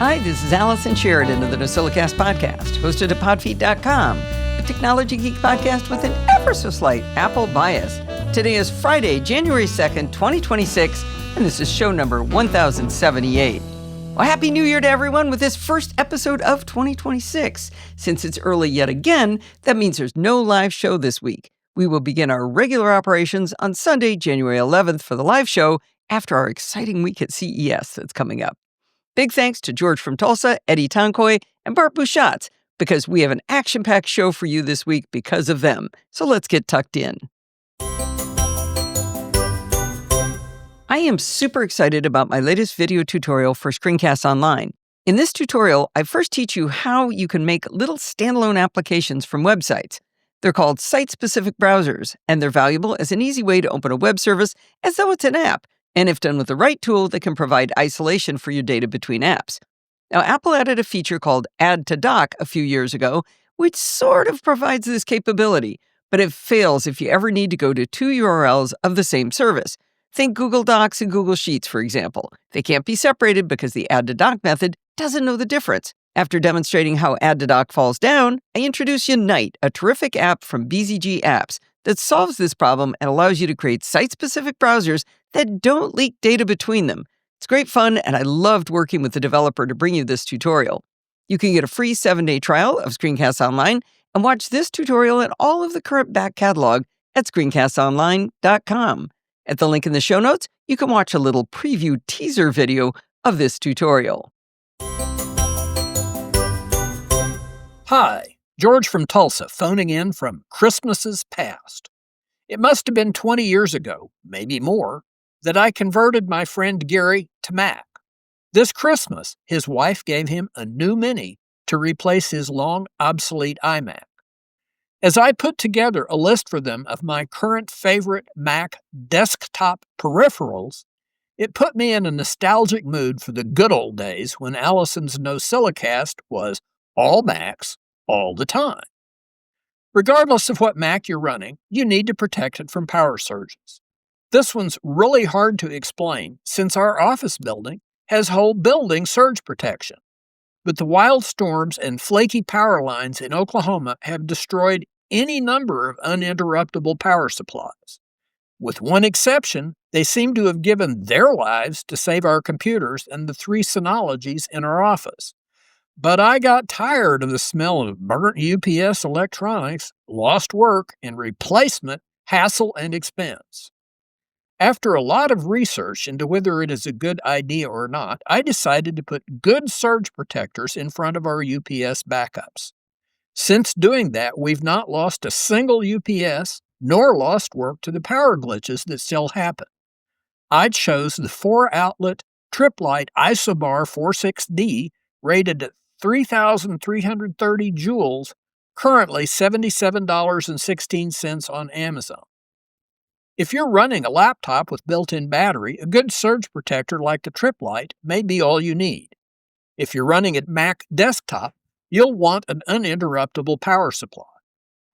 Hi, this is Allison Sheridan of the NosillaCast podcast, hosted at podfeet.com, a technology geek podcast with an ever so slight Apple bias. Today is Friday, January 2nd, 2026, and this is show number 1078. Well, Happy New Year to everyone with this first episode of 2026. Since it's early yet again, that means there's no live show this week. We will begin our regular operations on Sunday, January 11th for the live show after our exciting week at CES that's coming up. Big thanks to George from Tulsa, Eddie Tonkoy, and Bart Busschots, because we have an action-packed show for you this week because of them. So let's get tucked in. I am super excited about my latest video tutorial for ScreenCastsONLINE. In this tutorial, I first teach you how you can make little standalone applications from websites. They're called site-specific browsers, and they're valuable as an easy way to open a web service as though it's an app. And if done with the right tool, they can provide isolation for your data between apps. Now, Apple added a feature called Add to Dock a few years ago, which sort of provides this capability, but it fails if you ever need to go to two URLs of the same service. Think Google Docs and Google Sheets, for example. They can't be separated because the Add to Dock method doesn't know the difference. After demonstrating how Add to Dock falls down, I introduce you Night, a terrific app from BZG Apps that solves this problem and allows you to create site-specific browsers that don't leak data between them. It's great fun, and I loved working with the developer to bring you this tutorial. You can get a free 7-day trial of ScreenCastsONLINE and watch this tutorial and all of the current back catalog at ScreenCastsOnline.com. At the link in the show notes, you can watch a little preview teaser video of this tutorial. Hi, George from Tulsa, phoning in from Christmases past. It must have been 20 years ago, maybe more, that I converted my friend Gary to Mac. This Christmas, his wife gave him a new Mini to replace his long obsolete iMac. As I put together a list for them of my current favorite Mac desktop peripherals, it put me in a nostalgic mood for the good old days when Allison's NosillaCast was all Macs all the time. Regardless of what Mac you're running, you need to protect it from power surges. This one's really hard to explain since our office building has whole building surge protection. But the wild storms and flaky power lines in Oklahoma have destroyed any number of uninterruptible power supplies. With one exception, they seem to have given their lives to save our computers and the 3 Synologies in our office. But I got tired of the smell of burnt UPS electronics, lost work, and replacement hassle and expense. After a lot of research into whether it is a good idea or not, I decided to put good surge protectors in front of our UPS backups. Since doing that, we've not lost a single UPS nor lost work to the power glitches that still happen. I chose the 4-outlet Triplite Isobar 46D rated at 3,330 joules, currently $77.16 on Amazon. If you're running a laptop with built-in battery, a good surge protector like the Triplite may be all you need. If you're running a Mac desktop, you'll want an uninterruptible power supply.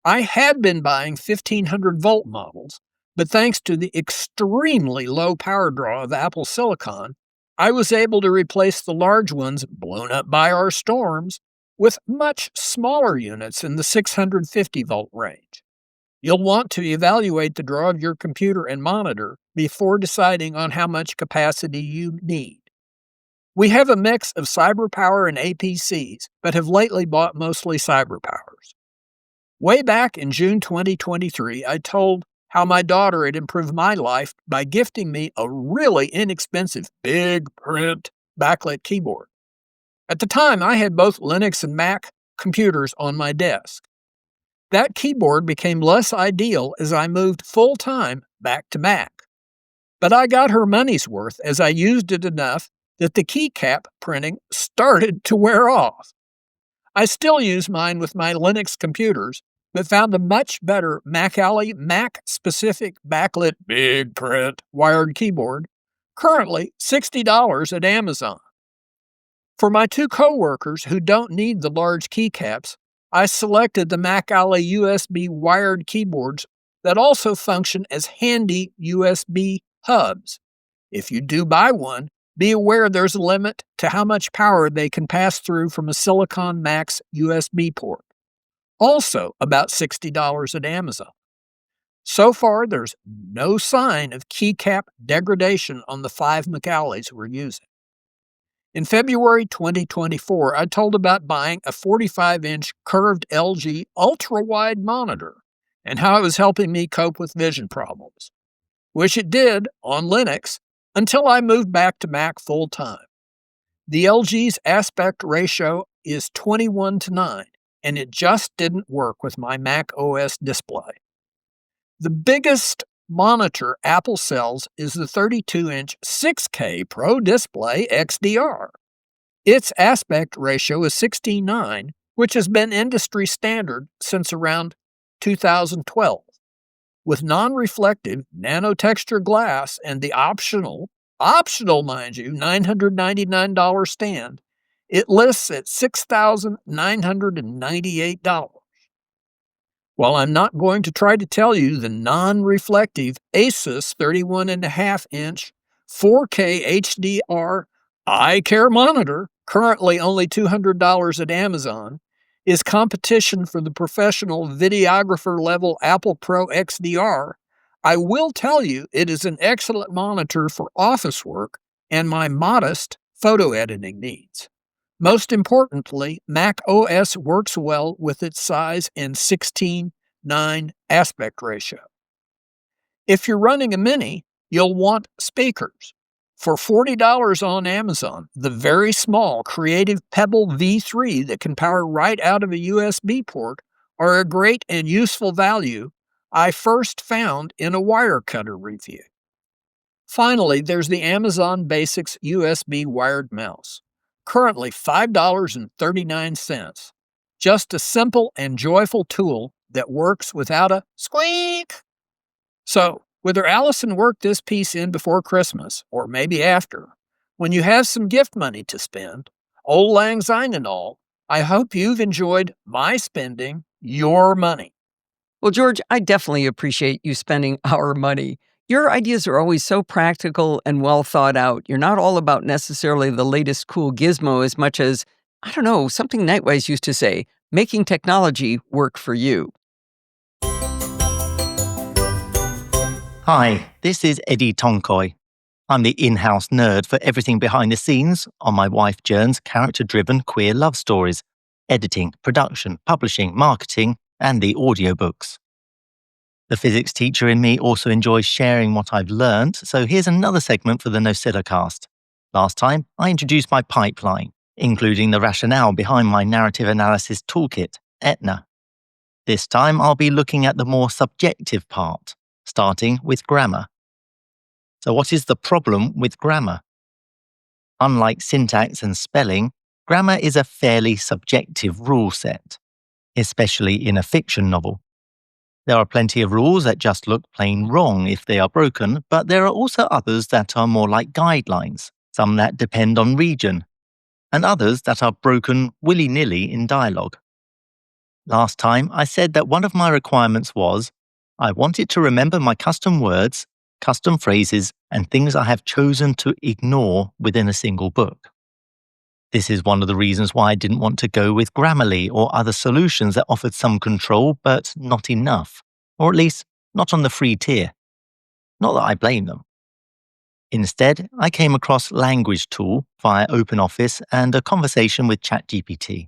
I had been buying 1500-volt models, but thanks to the extremely low power draw of Apple Silicon, I was able to replace the large ones blown up by our storms with much smaller units in the 650-volt range. You'll want to evaluate the draw of your computer and monitor before deciding on how much capacity you need. We have a mix of CyberPower and APCs, but have lately bought mostly CyberPowers. Way back in June 2023, I told how my daughter had improved my life by gifting me a really inexpensive big print backlit keyboard. At the time, I had both Linux and Mac computers on my desk. That keyboard became less ideal as I moved full-time back to Mac. But I got her money's worth as I used it enough that the keycap printing started to wear off. I still use mine with my Linux computers, but found a much better Mac-Alley Mac-specific backlit big print wired keyboard, currently $60 at Amazon. For my 2 coworkers who don't need the large keycaps, I selected the Mac-Alley USB wired keyboards that also function as handy USB hubs. If you do buy one, Be aware there's a limit to how much power they can pass through from a Silicon Max USB port. Also about $60 at Amazon. So far, there's no sign of keycap degradation on the 5 Macauleys we're using. In February 2024, I told about buying a 45-inch curved LG ultra-wide monitor and how it was helping me cope with vision problems. Which it did on Linux until I moved back to Mac full-time. The LG's aspect ratio is 21:9, and it just didn't work with my Mac OS display. The biggest monitor Apple sells is the 32-inch 6K Pro Display XDR. Its aspect ratio is 16:9, which has been industry standard since around 2012. With non-reflective nanotexture glass and the optional mind you, $999 stand, it lists at $6,998. While I'm not going to try to tell you the non-reflective Asus 31.5-inch 4K HDR eye care monitor, currently only $200 at Amazon, is competition for the professional videographer-level Apple Pro XDR, I will tell you it is an excellent monitor for office work and my modest photo editing needs. Most importantly, Mac OS works well with its size and 16:9 aspect ratio. If you're running a Mini, you'll want speakers. For $40 on Amazon, the very small Creative Pebble V3 that can power right out of a USB port are a great and useful value I first found in a Wirecutter review. Finally, there's the Amazon Basics USB wired mouse, currently $5.39. Just a simple and joyful tool that works without a squeak. So, whether Allison worked this piece in before Christmas, or maybe after, when you have some gift money to spend, old lang syne and all, I hope you've enjoyed my spending your money. Well, George, I definitely appreciate you spending our money. Your ideas are always so practical and well thought out. You're not all about necessarily the latest cool gizmo as much as, I don't know, something Nightwise used to say, making technology work for you. Hi, this is Eddie Tonkoy. I'm the in-house nerd for everything behind the scenes on my wife Jern's character-driven queer love stories, editing, production, publishing, marketing, and the audiobooks. The physics teacher in me also enjoys sharing what I've learned, so here's another segment for the NosillaCast. Last time, I introduced my pipeline, including the rationale behind my narrative analysis toolkit, Etna. This time, I'll be looking at the more subjective part, starting with grammar. So what is the problem with grammar? Unlike syntax and spelling, grammar is a fairly subjective rule set, especially in a fiction novel. There are plenty of rules that just look plain wrong if they are broken, but there are also others that are more like guidelines, some that depend on region, and others that are broken willy-nilly in dialogue. Last time, I said that one of my requirements was I wanted to remember my custom words, custom phrases, and things I have chosen to ignore within a single book. This is one of the reasons why I didn't want to go with Grammarly or other solutions that offered some control but not enough, or at least not on the free tier. Not that I blame them. Instead, I came across LanguageTool via OpenOffice and a conversation with ChatGPT.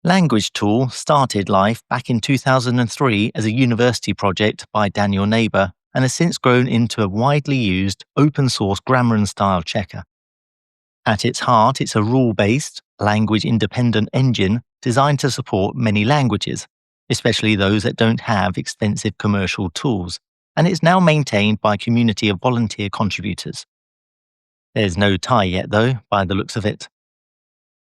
LanguageTool started life back in 2003 as a university project by Daniel Neighbor and has since grown into a widely used open-source grammar and style checker. At its heart, it's a rule-based, language-independent engine designed to support many languages, especially those that don't have extensive commercial tools, and it's now maintained by a community of volunteer contributors. There's no tie yet, though, by the looks of it.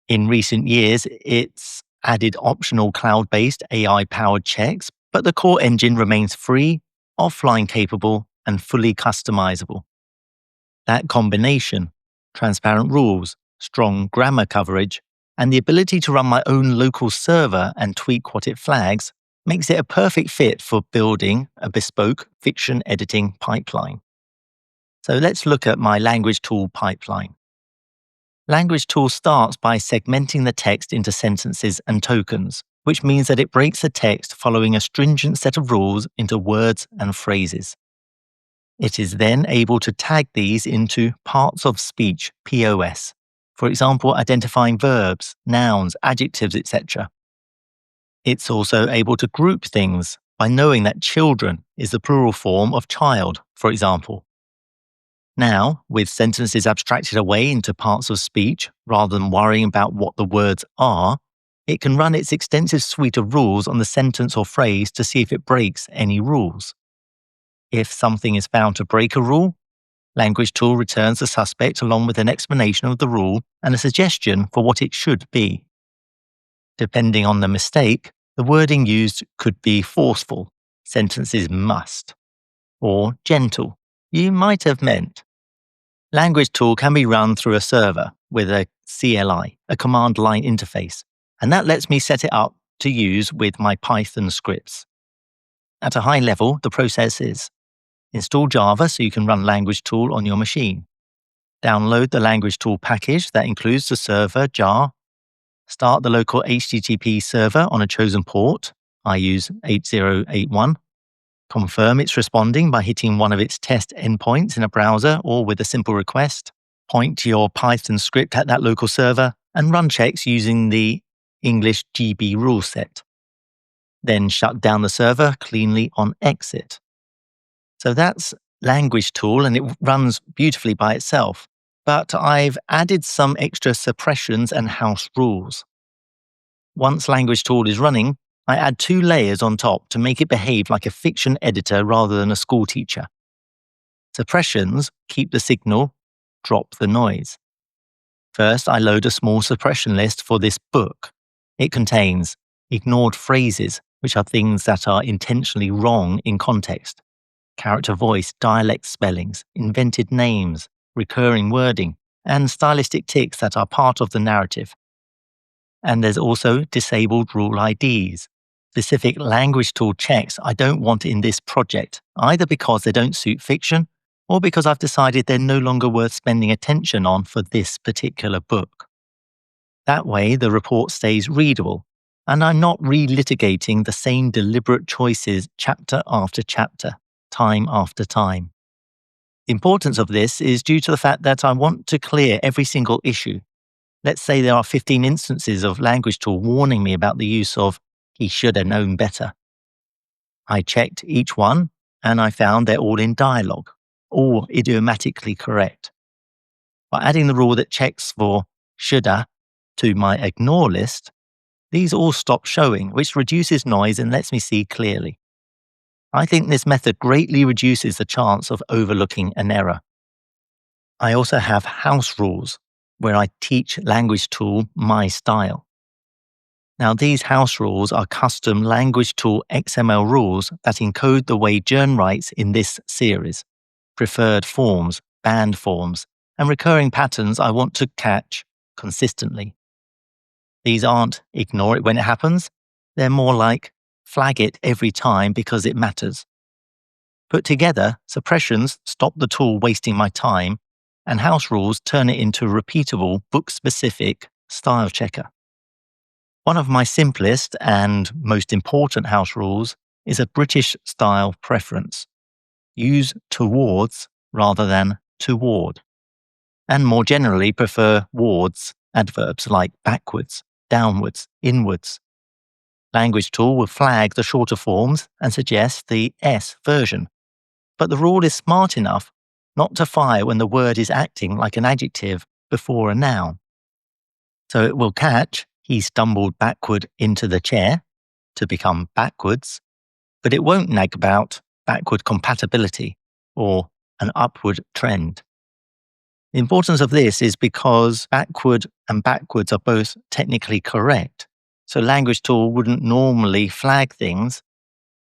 In recent years, it's added optional cloud-based AI-powered checks, but the core engine remains free, offline capable, and fully customizable. That combination, transparent rules, strong grammar coverage, and the ability to run my own local server and tweak what it flags, makes it a perfect fit for building a bespoke fiction editing pipeline. So let's look at my LanguageTool pipeline. LanguageTool starts by segmenting the text into sentences and tokens, which means that it breaks the text following a stringent set of rules into words and phrases. It is then able to tag these into parts of speech, POS, for example, identifying verbs, nouns, adjectives, etc. It's also able to group things by knowing that children is the plural form of child, for example. Now, with sentences abstracted away into parts of speech, rather than worrying about what the words are, it can run its extensive suite of rules on the sentence or phrase to see if it breaks any rules. If something is found to break a rule, LanguageTool returns the suspect along with an explanation of the rule and a suggestion for what it should be. Depending on the mistake, the wording used could be forceful, sentences must, or gentle, you might have meant. LanguageTool can be run through a server with a CLI, a command line interface, and that lets me set it up to use with my Python scripts. At a high level, the process is: install Java so you can run LanguageTool on your machine. Download the LanguageTool package that includes the server jar. Start the local HTTP server on a chosen port. I use 8081. Confirm it's responding by hitting one of its test endpoints in a browser or with a simple request. Point your Python script at that local server and run checks using the English GB rule set. Then shut down the server cleanly on exit. So that's LanguageTool, and it runs beautifully by itself. But I've added some extra suppressions and house rules. Once LanguageTool is running, I add 2 layers on top to make it behave like a fiction editor rather than a school teacher. Suppressions keep the signal, drop the noise. First, I load a small suppression list for this book. It contains ignored phrases, which are things that are intentionally wrong in context, character voice, dialect spellings, invented names, recurring wording, and stylistic tics that are part of the narrative. And there's also disabled rule IDs, specific LanguageTool checks I don't want in this project, either because they don't suit fiction or because I've decided they're no longer worth spending attention on for this particular book. That way, the report stays readable, and I'm not relitigating the same deliberate choices chapter after chapter, time after time. The importance of this is due to the fact that I want to clear every single issue. Let's say there are 15 instances of LanguageTool warning me about the use of "he should have known better." I checked each one, and I found they're all in dialogue, all idiomatically correct. By adding the rule that checks for shoulda to my ignore list, these all stop showing, which reduces noise and lets me see clearly. I think this method greatly reduces the chance of overlooking an error. I also have house rules, where I teach LanguageTool my style. Now, these house rules are custom LanguageTool XML rules that encode the way Jern writes in this series, preferred forms, banned forms, and recurring patterns I want to catch consistently. These aren't ignore it when it happens, they're more like flag it every time because it matters. Put together, suppressions stop the tool wasting my time, and house rules turn it into a repeatable, book-specific style checker. One of my simplest and most important house rules is a British style preference. Use towards rather than toward. And more generally, prefer wards adverbs like backwards, downwards, inwards. LanguageTool will flag the shorter forms and suggest the S version. But the rule is smart enough not to fire when the word is acting like an adjective before a noun. So it will catch "he stumbled backward into the chair" to become backwards, but it won't nag about backward compatibility or an upward trend. The importance of this is because backward and backwards are both technically correct, so LanguageTool wouldn't normally flag things,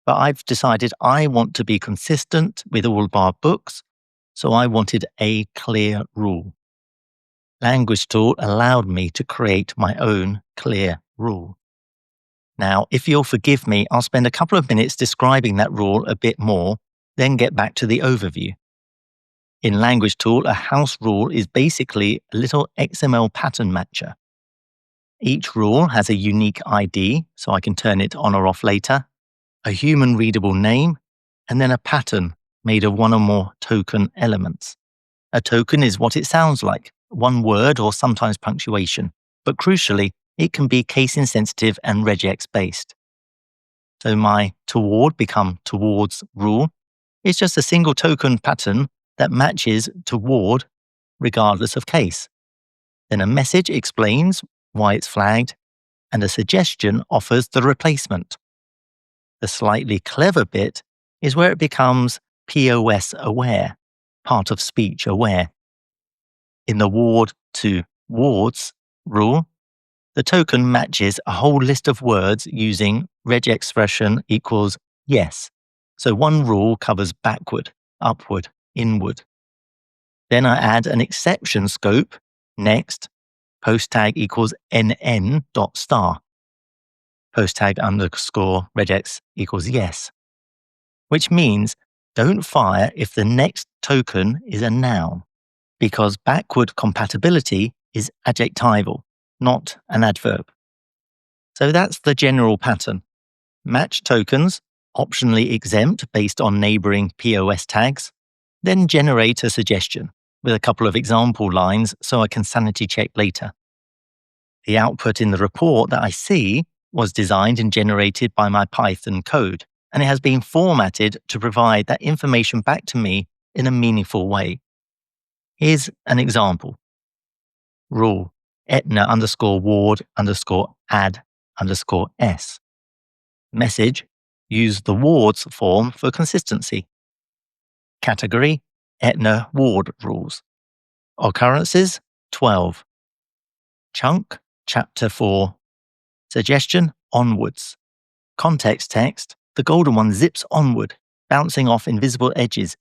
but I've decided I want to be consistent with all of our books, so I wanted a clear rule. LanguageTool allowed me to create my own clear rule. Now, if you'll forgive me, I'll spend a couple of minutes describing that rule a bit more, then get back to the overview. In LanguageTool, a house rule is basically a little XML pattern matcher. Each rule has a unique ID, so I can turn it on or off later, a human-readable name, and then a pattern made of one or more token elements. A token is what it sounds like, one word or sometimes punctuation, but crucially, it can be case-insensitive and regex-based. So my toward become towards rule is just a single token pattern that matches toward regardless of case. Then a message explains why it's flagged, and a suggestion offers the replacement. The slightly clever bit is where it becomes POS aware, part of speech aware. In the ward to wards rule, the token matches a whole list of words using regexpression equals yes. So one rule covers backward, upward, inward. Then I add an exception scope, next, post tag equals nn.star. Post tag underscore regex equals yes, which means don't fire if the next token is a noun, because backward compatibility is adjectival, not an adverb. So that's the general pattern. Match tokens, optionally exempt based on neighboring POS tags, then generate a suggestion with a couple of example lines so I can sanity check later. The output in the report that I see was designed and generated by my Python code, and it has been formatted to provide that information back to me in a meaningful way. Here's an example. Rule, Etna underscore ward underscore add underscore s. Message, use the wards form for consistency. Category, Etna ward rules. Occurrences, 12. Chunk, chapter 4. Suggestion, onwards. Context text, the golden one zips onward, bouncing off invisible edges.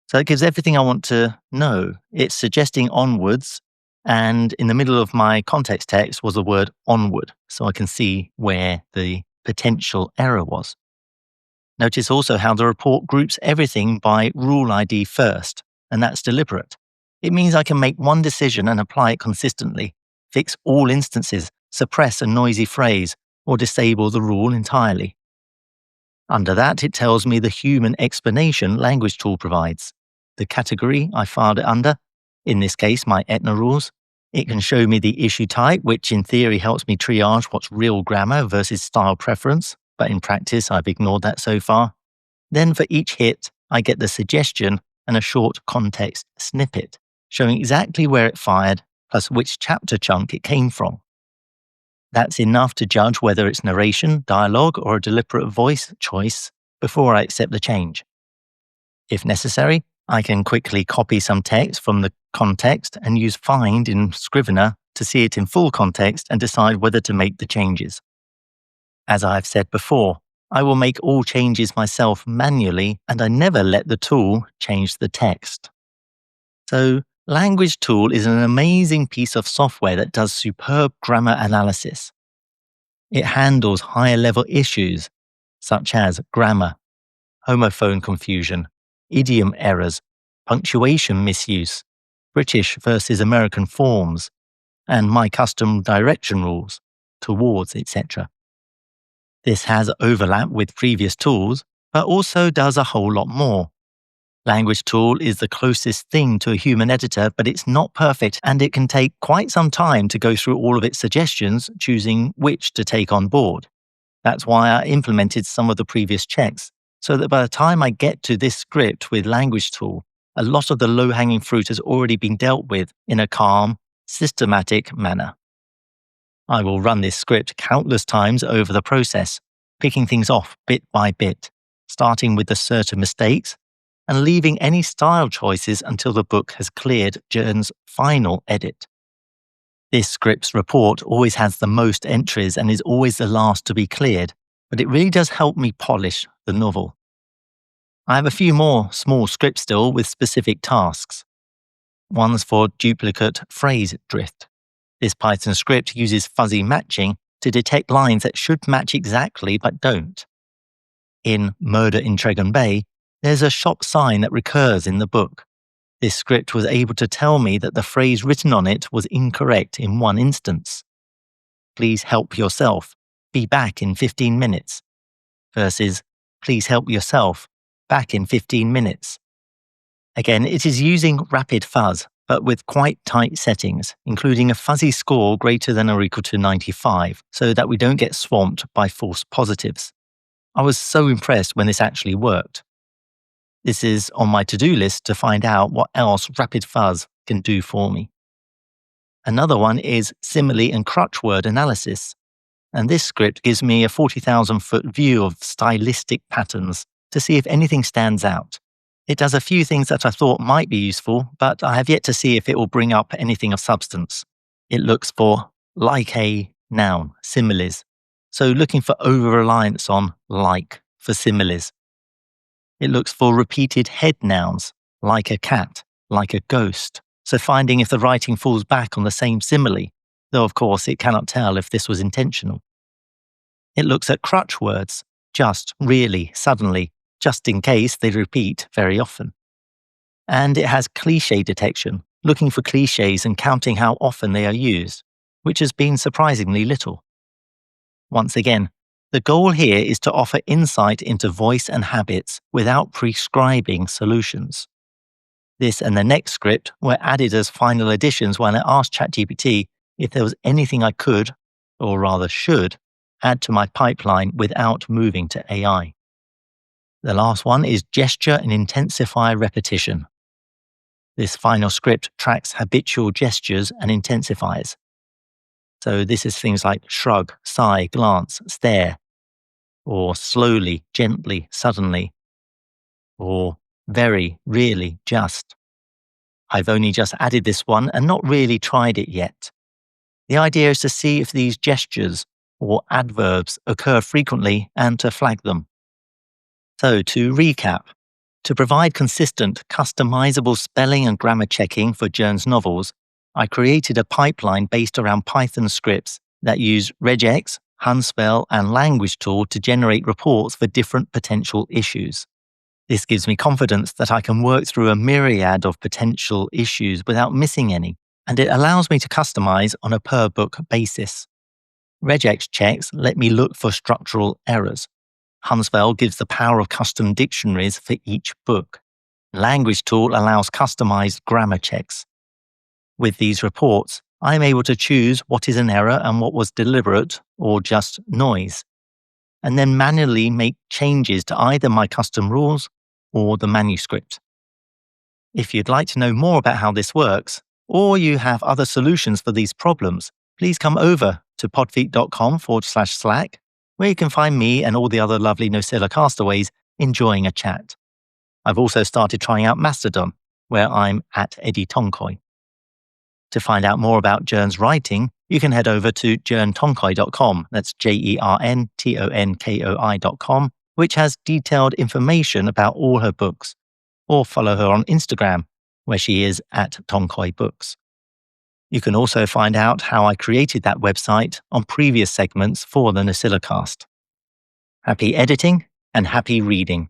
So it gives everything I want to know. It's suggesting onwards, and in the middle of my context text was the word onward, so I can see where the potential error was. Notice also how the report groups everything by rule ID first, and that's deliberate. It means I can make one decision and apply it consistently, fix all instances, suppress a noisy phrase, or disable the rule entirely. Under that, it tells me the human explanation LanguageTool provides. The category I filed it under, in this case my Etna rules. It can show me the issue type, which in theory helps me triage what's real grammar versus style preference, but in practice I've ignored that so far. Then for each hit, I get the suggestion and a short context snippet, showing exactly where it fired, plus which chapter chunk it came from. That's enough to judge whether it's narration, dialogue, or a deliberate voice choice before I accept the change. If necessary, I can quickly copy some text from the context and use find in Scrivener to see it in full context and decide whether to make the changes. As I've said before, I will make all changes myself manually, and I never let the tool change the text. So, LanguageTool is an amazing piece of software that does superb grammar analysis. It handles higher-level issues such as grammar, homophone confusion, idiom errors, punctuation misuse, British versus American forms, and my custom direction rules, towards, etc. This has overlap with previous tools, but also does a whole lot more. LanguageTool is the closest thing to a human editor, but it's not perfect, and it can take quite some time to go through all of its suggestions, choosing which to take on board. That's why I implemented some of the previous checks, so that by the time I get to this script with LanguageTool, a lot of the low-hanging fruit has already been dealt with in a calm, systematic manner. I will run this script countless times over the process, picking things off bit by bit, starting with the certain mistakes, and leaving any style choices until the book has cleared Jern's final edit. This script's report always has the most entries and is always the last to be cleared, but it really does help me polish the novel. I have a few more small scripts still with specific tasks. One's for duplicate phrase drift. This Python script uses fuzzy matching to detect lines that should match exactly but don't. In Murder in Tregon Bay, there's a shop sign that recurs in the book. This script was able to tell me that the phrase written on it was incorrect in one instance. Please help yourself. Be back in 15 minutes. Versus, please help yourself. Back in 15 minutes. Again, it is using rapid fuzz, but with quite tight settings, including a fuzzy score greater than or equal to 95, so that we don't get swamped by false positives. I was so impressed when this actually worked. This is on my to-do list to find out what else rapid fuzz can do for me. Another one is simile and crutch word analysis. And this script gives me a 40,000-foot view of stylistic patterns to see if anything stands out. It does a few things that I thought might be useful, but I have yet to see if it will bring up anything of substance. It looks for like a noun, similes. So looking for over-reliance on like for similes. It looks for repeated head nouns, like a cat, like a ghost. So finding if the writing falls back on the same simile, though of course it cannot tell if this was intentional. It looks at crutch words, just, really, suddenly, just in case they repeat very often. And it has cliché detection, looking for clichés and counting how often they are used, which has been surprisingly little. Once again, the goal here is to offer insight into voice and habits without prescribing solutions. This and the next script were added as final additions when I asked ChatGPT if there was anything I could, or rather should, add to my pipeline without moving to AI. The last one is gesture and intensify repetition. This final script tracks habitual gestures and intensifies. So this is things like shrug, sigh, glance, stare, or slowly, gently, suddenly, or very, really, just. I've only just added this one and not really tried it yet. The idea is to see if these gestures or adverbs occur frequently and to flag them. So to recap, to provide consistent, customizable spelling and grammar checking for Journ's novels, I created a pipeline based around Python scripts that use regex, Hunspell, and LanguageTool to generate reports for different potential issues. This gives me confidence that I can work through a myriad of potential issues without missing any, and it allows me to customize on a per-book basis. Regex checks let me look for structural errors. Hunspell gives the power of custom dictionaries for each book. LanguageTool allows customized grammar checks. With these reports, I am able to choose what is an error and what was deliberate or just noise, and then manually make changes to either my custom rules or the manuscript. If you'd like to know more about how this works, or you have other solutions for these problems, please come over to podfeet.com/Slack, where you can find me and all the other lovely Nosilla castaways enjoying a chat. I've also started trying out Mastodon, where I'm at Eddie Tonkoy. To find out more about Journ's writing, you can head over to jerntonkoi.com, that's JERNTONKOI.com, which has detailed information about all her books, or follow her on Instagram, where she is at Tonkoi Books. You can also find out how I created that website on previous segments for the Nosillacast. Happy editing and happy reading.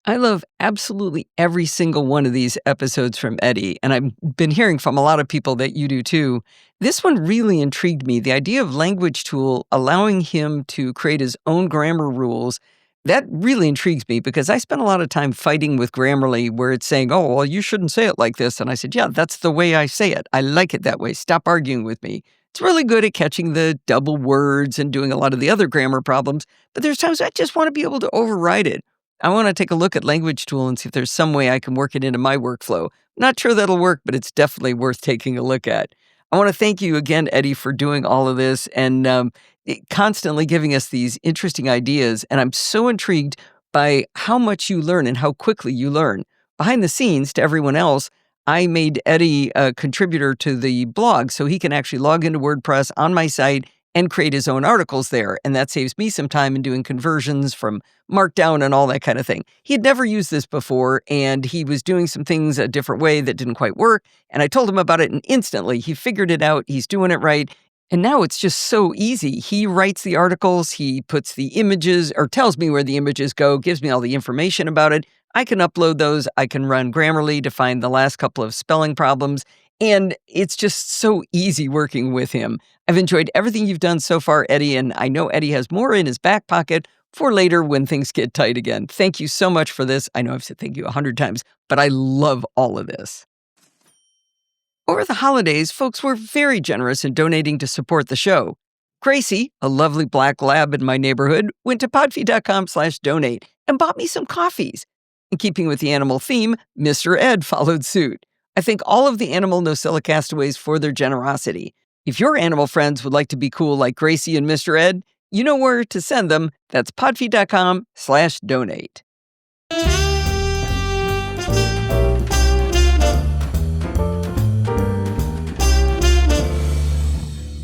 I love absolutely every single one of these episodes from Eddie, and I've been hearing from a lot of people that you do too. This one really intrigued me. The idea of LanguageTool allowing him to create his own grammar rules, that really intrigues me because I spent a lot of time fighting with Grammarly where it's saying, oh, well, you shouldn't say it like this. And I said, yeah, that's the way I say it. I like it that way. Stop arguing with me. It's really good at catching the double words and doing a lot of the other grammar problems, but there's times I just want to be able to override it. I want to take a look at LanguageTool and see if there's some way I can work it into my workflow. Not sure that'll work, but it's definitely worth taking a look at. I want to thank you again, Eddie, for doing all of this and constantly giving us these interesting ideas. And I'm so intrigued by how much you learn and how quickly you learn. Behind the scenes, to everyone else, I made Eddie a contributor to the blog so he can actually log into WordPress on my site and create his own articles there. And that saves me some time in doing conversions from Markdown and all that kind of thing. He had never used this before, and he was doing some things a different way that didn't quite work. And I told him about it, and instantly he figured it out. He's doing it right. And now it's just so easy. He writes the articles, he puts the images, or tells me where the images go, gives me all the information about it. I can upload those. I can run Grammarly to find the last couple of spelling problems. And it's just so easy working with him. I've enjoyed everything you've done so far, Eddie, and I know Eddie has more in his back pocket for later when things get tight again. Thank you so much for this. I know I've said thank you 100 times, but I love all of this. Over the holidays, folks were very generous in donating to support the show. Gracie, a lovely black lab in my neighborhood, went to podfeed.com/donate and bought me some coffees. In keeping with the animal theme, Mr. Ed followed suit. I thank all of the animal Nosilla castaways for their generosity. If your animal friends would like to be cool like Gracie and Mr. Ed, you know where to send them. That's podfeed.com/donate.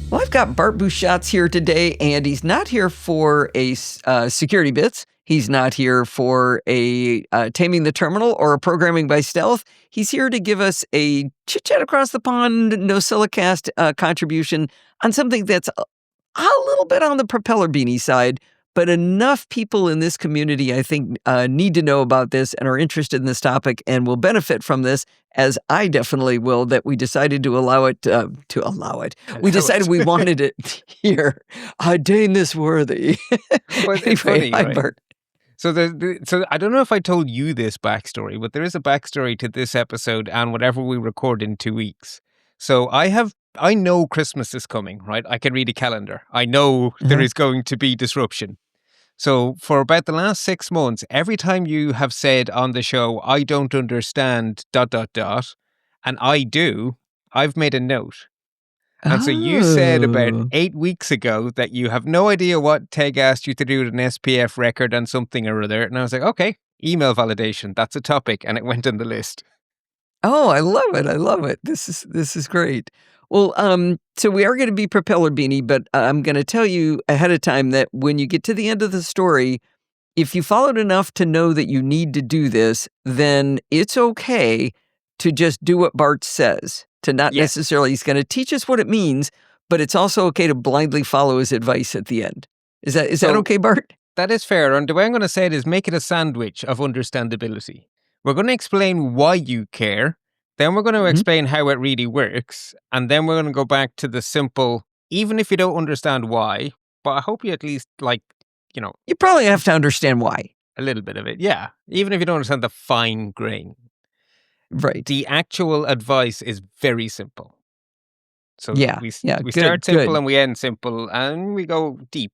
Well, I've got Bart Busschots here today, and he's not here for a security bits. He's not here for a taming the terminal or a programming by stealth. He's here to give us a chit-chat across the pond, NosillaCast contribution on something that's a little bit on the propeller beanie side, but enough people in this community, I think, need to know about this and are interested in this topic and will benefit from this, as I definitely will, that we decided to allow it. We decided we wanted it here. I deign this worthy. Well, Anyway, it's funny, hi, right? Bart. So so I don't know if I told you this backstory, but there is a backstory to this episode and whatever we record in 2 weeks. So I know Christmas is coming, right? I can read a calendar. I know there is going to be disruption. So for about the last 6 months, every time you have said on the show, I don't understand ... and I do, I've made a note. And so you said about 8 weeks ago that you have no idea what Teg asked you to do with an SPF record on something or other. And I was like, okay, email validation, that's a topic. And it went on the list. Oh, I love it. I love it. This is great. Well, so we are going to be propeller beanie, but I'm going to tell you ahead of time that when you get to the end of the story, if you followed enough to know that you need to do this, then it's okay to just do what Bart says, to not necessarily, he's going to teach us what it means, but it's also okay to blindly follow his advice at the end. Is that okay, Bart? That is fair. And the way I'm going to say it is make it a sandwich of understandability. We're going to explain why you care. Then we're going to explain how it really works. And then we're going to go back to the simple, even if you don't understand why, but I hope you at least You probably have to understand why. a little bit of it. Yeah. Even if you don't understand the fine grain. Right. The actual advice is very simple. So we good, start simple good. and we end simple and we go deep.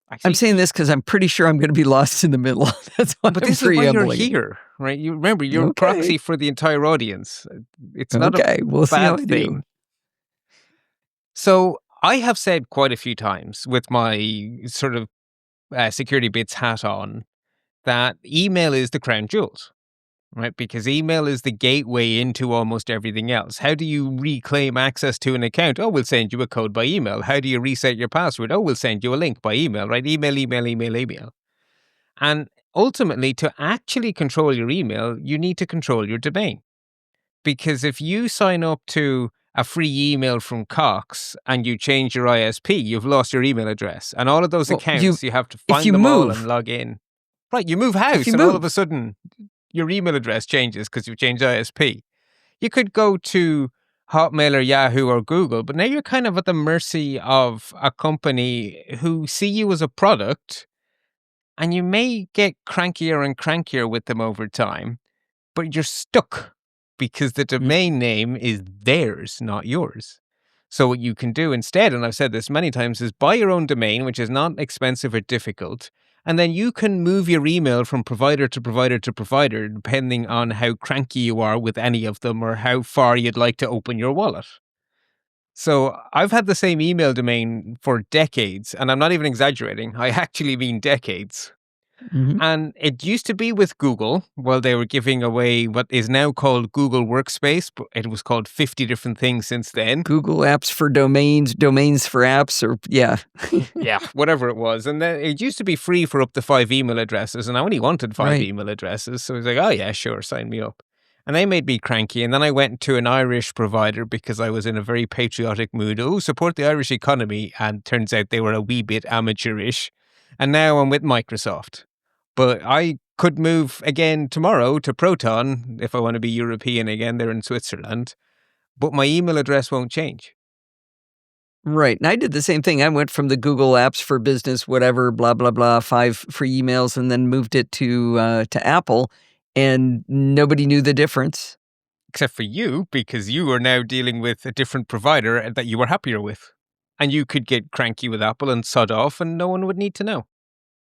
Actually, I'm saying this because I'm pretty sure I'm going to be lost in the middle. That's why but I'm this is why you're preambling. here, right? You remember, you're a Okay. proxy for the entire audience. It's not Okay, we'll see how bad I do. thing. So I have said quite a few times with my sort of security bits hat on that email is the crown jewels, right? Because email is the gateway into almost everything else. How do you reclaim access to an account? Oh, we'll send you a code by email. How do you reset your password? Oh, we'll send you a link by email, right? Email. And ultimately, to actually control your email, you need to control your domain. Because if you sign up to a free email from Cox and you change your ISP, you've lost your email address. And all of those accounts, you have to find them all and log in. Right, you move house and all of a sudden your email address changes because you've changed ISP. You could go to Hotmail or Yahoo or Google, but now you're kind of at the mercy of a company who see you as a product, and you may get crankier and crankier with them over time, but you're stuck because the domain name is theirs, not yours. So what you can do instead, and I've said this many times, is buy your own domain, which is not expensive or difficult, and then you can move your email from provider to provider to provider, depending on how cranky you are with any of them or how far you'd like to open your wallet. So I've had the same email domain for decades, and I'm not even exaggerating. I actually mean decades. And it used to be with Google while they were giving away what is now called Google Workspace, but it was called 50 different things since then. Google Apps for domains, domains for apps, or Yeah, whatever it was. And then it used to be free for up to 5 email addresses, and I only wanted 5 email addresses. So I was like, oh yeah, sure, sign me up. And they made me cranky. And then I went to an Irish provider because I was in a very patriotic mood. Oh, support the Irish economy. And turns out they were a wee bit amateurish. And now I'm with Microsoft. But I could move again tomorrow to Proton if I want to be European again. They're in Switzerland. But my email address won't change. Right. And I did the same thing. I went from the Google Apps for Business, whatever, blah, blah, blah, 5 free emails, and then moved it to Apple, and nobody knew the difference. Except for you, because you are now dealing with a different provider that you were happier with. And you could get cranky with Apple and sod off, and no one would need to know.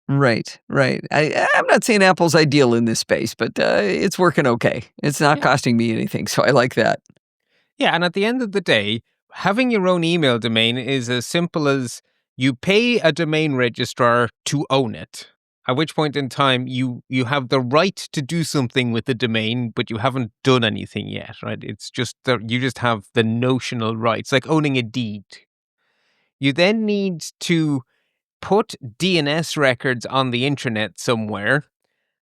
Right. I'm not saying Apple's ideal in this space, but it's working okay. It's not costing me anything, so I like that. Yeah, and at the end of the day, having your own email domain is as simple as you pay a domain registrar to own it. At which point in time, you have the right to do something with the domain, but you haven't done anything yet, right? It's just that you just have the notional rights, like owning a deed. You then need to put DNS records on the internet somewhere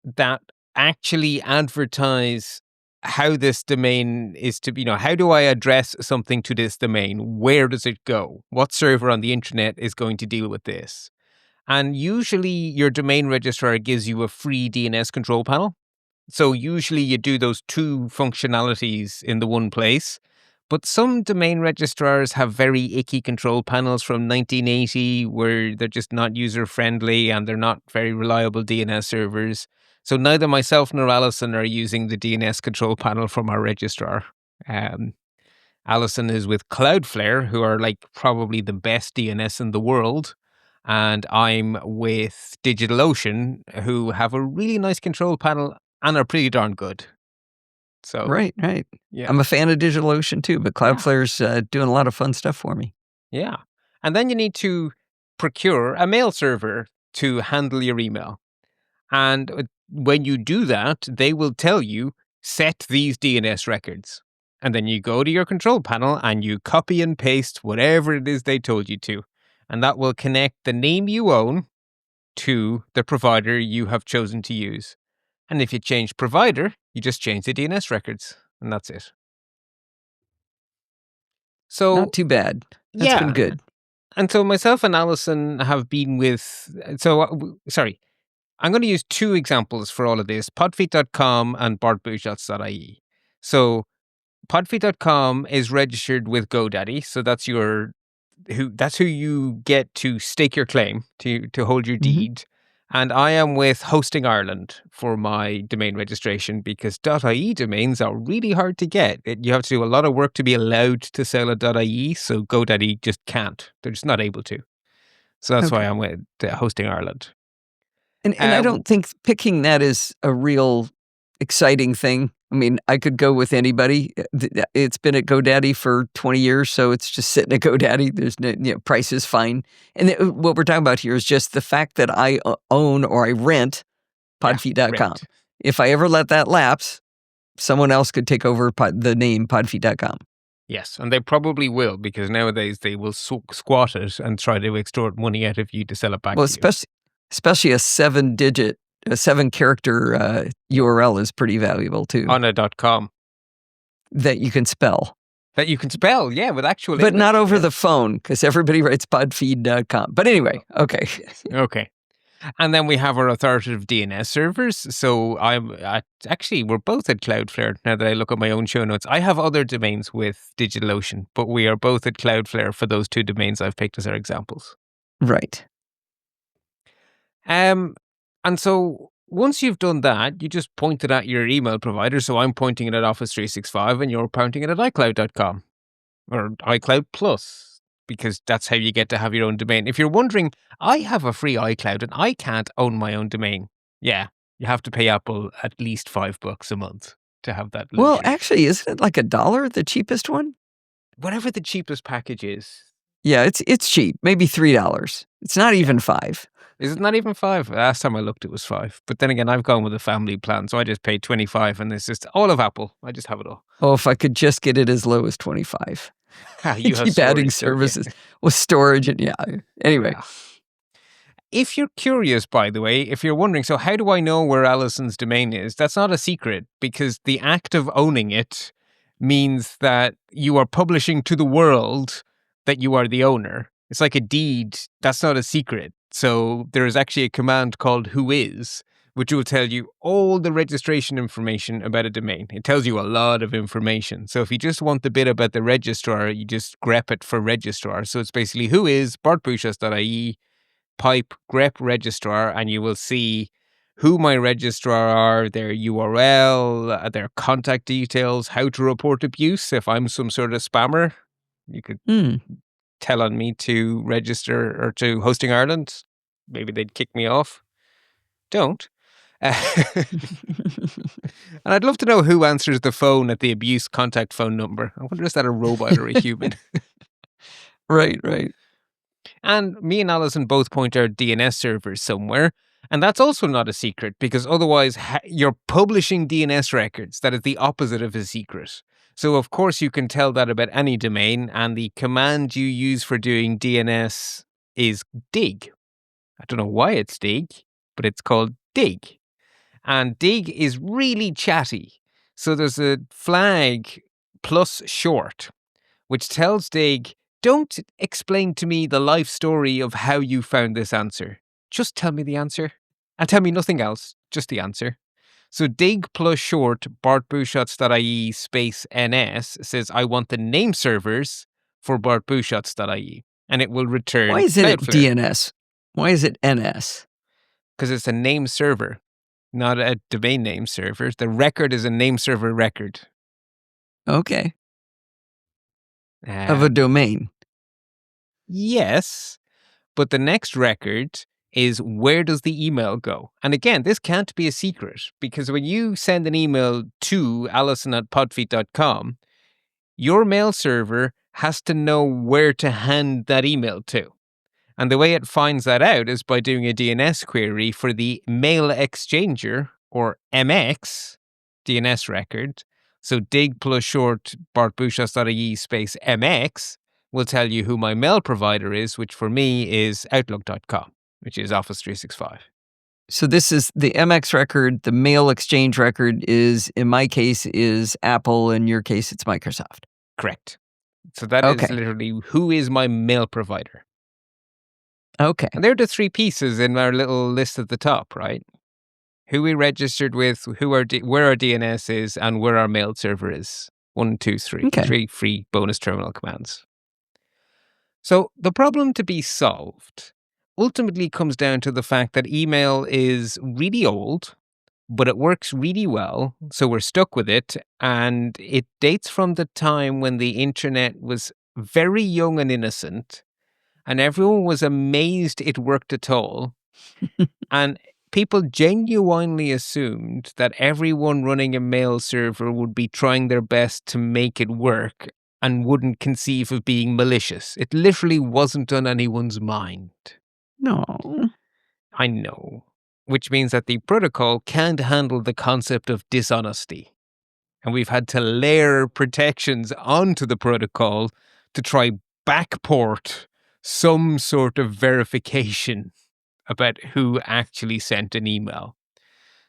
that actually advertise how this domain is to be, how do I address something to this domain? Where does it go? What server on the internet is going to deal with this? And usually your domain registrar gives you a free DNS control panel. So usually you do those 2 functionalities in the one place. But some domain registrars have very icky control panels from 1980 where they're just not user-friendly and they're not very reliable DNS servers. So neither myself nor Alison are using the DNS control panel from our registrar. Alison is with Cloudflare, who are like probably the best DNS in the world. And I'm with DigitalOcean, who have a really nice control panel and are pretty darn good. So Right. yeah. I'm a fan of DigitalOcean too, but Cloudflare's doing a lot of fun stuff for me. Yeah. And then you need to procure a mail server to handle your email. And when you do that, they will tell you, set these DNS records. And then you go to your control panel and you copy and paste whatever it is they told you to. And that will connect the name you own to the provider you have chosen to use. And if you change provider, you just change the DNS records. And that's it. So Not too bad. That's been good. And so myself and Alison have been with, I'm going to use 2 examples for all of this, podfeet.com and bartbusschots.ie. So podfeet.com is registered with GoDaddy. So that's who you get to stake your claim, to hold your deed. And I am with Hosting Ireland for my domain registration because .ie domains are really hard to get. You have to do a lot of work to be allowed to sell a .ie, so GoDaddy just can't. They're just not able to. So that's why I'm with Hosting Ireland. And I don't think picking that is a real exciting thing. I mean, I could go with anybody. It's been at GoDaddy for 20 years, so it's just sitting at GoDaddy. There's no, price is fine. And what we're talking about here is just the fact that I own or I rent podfeet.com. Rent. If I ever let that lapse, someone else could take over the name podfeet.com. Yes, and they probably will, because nowadays they will squat it and try to extort money out of you to sell it back to you. Especially a 7-character URL is pretty valuable too. On a .com. That you can spell. That you can spell, yeah, with actual But English, not over the phone, because everybody writes podfeed.com. But anyway, okay. Okay. And then we have our authoritative DNS servers. So we're both at Cloudflare now that I look at my own show notes. I have other domains with DigitalOcean, but we are both at Cloudflare for those 2 domains I've picked as our examples. Right. And so once you've done that, you just point it at your email provider. So I'm pointing it at Office 365 and you're pointing it at iCloud.com or iCloud Plus, because that's how you get to have your own domain. If you're wondering, I have a free iCloud and I can't own my own domain. Yeah, you have to pay Apple at least $5 a month to have that luxury. Well, actually, isn't it like $1, the cheapest one? Whatever the cheapest package is. Yeah, it's cheap. Maybe $3. It's not even $5. Is it not even $5? Last time I looked, it was $5. But then again, I've gone with a family plan, so I just paid $25, and it's just all of Apple. I just have it all. Oh, if I could just get it as low as $25. You keep adding services with storage and Anyway. Yeah. If you're curious, by the way, if you're wondering, so how do I know where Alison's domain is? That's not a secret, because the act of owning it means that you are publishing to the world that you are the owner. It's like a deed. That's not a secret. So there is actually a command called whois, which will tell you all the registration information about a domain. It tells you a lot of information. So if you just want the bit about the registrar, you just grep it for registrar. So it's basically who is bartbusschots.ie, pipe grep registrar, and you will see who my registrar are, their URL, their contact details, how to report abuse. If I'm some sort of spammer, you could tell on me to register or to Hosting Ireland. Maybe they'd kick me off. Don't. And I'd love to know who answers the phone at the abuse contact phone number. I wonder, is that a robot or a human? Right. And me and Alison both point our DNS servers somewhere. And that's also not a secret, because otherwise you're publishing DNS records. That is the opposite of a secret. So of course you can tell that about any domain, and the command you use for doing DNS is dig. I don't know why it's dig, but it's called dig. And dig is really chatty. So there's a flag plus short, which tells dig, don't explain to me the life story of how you found this answer. Just tell me the answer. And tell me nothing else, just the answer. So dig plus short bartbusschots.ie space ns says I want the name servers for bartbusschots.ie. And it will return Why isn't it Cloudflare. DNS? Why is it NS? Because it's a name server, not a domain name server. The record is a name server record. Okay. Of a domain. Yes, but the next record is where does the email go? And again, this can't be a secret, because when you send an email to alison@podfeet.com, your mail server has to know where to hand that email to. And the way it finds that out is by doing a DNS query for the mail exchanger, or MX, DNS record. So dig plus short bartbusschots.ie space MX will tell you who my mail provider is, which for me is outlook.com, which is Office 365. So this is the MX record. The mail exchange record is, in my case, is Apple. In your case, it's Microsoft. Correct. So that is literally who is my mail provider. Okay. And they're the three pieces in our little list at the top, right? Who we registered with, where our DNS is, and where our mail server is. 1, 2, 3. Okay. 3 free bonus terminal commands. So the problem to be solved ultimately comes down to the fact that email is really old, but it works really well, so we're stuck with it, and it dates from the time when the internet was very young and innocent, and everyone was amazed it worked at all, and people genuinely assumed that everyone running a mail server would be trying their best to make it work and wouldn't conceive of being malicious. It literally wasn't on anyone's mind. No. I know. Which means that the protocol can't handle the concept of dishonesty. And we've had to layer protections onto the protocol to try backport some sort of verification about who actually sent an email.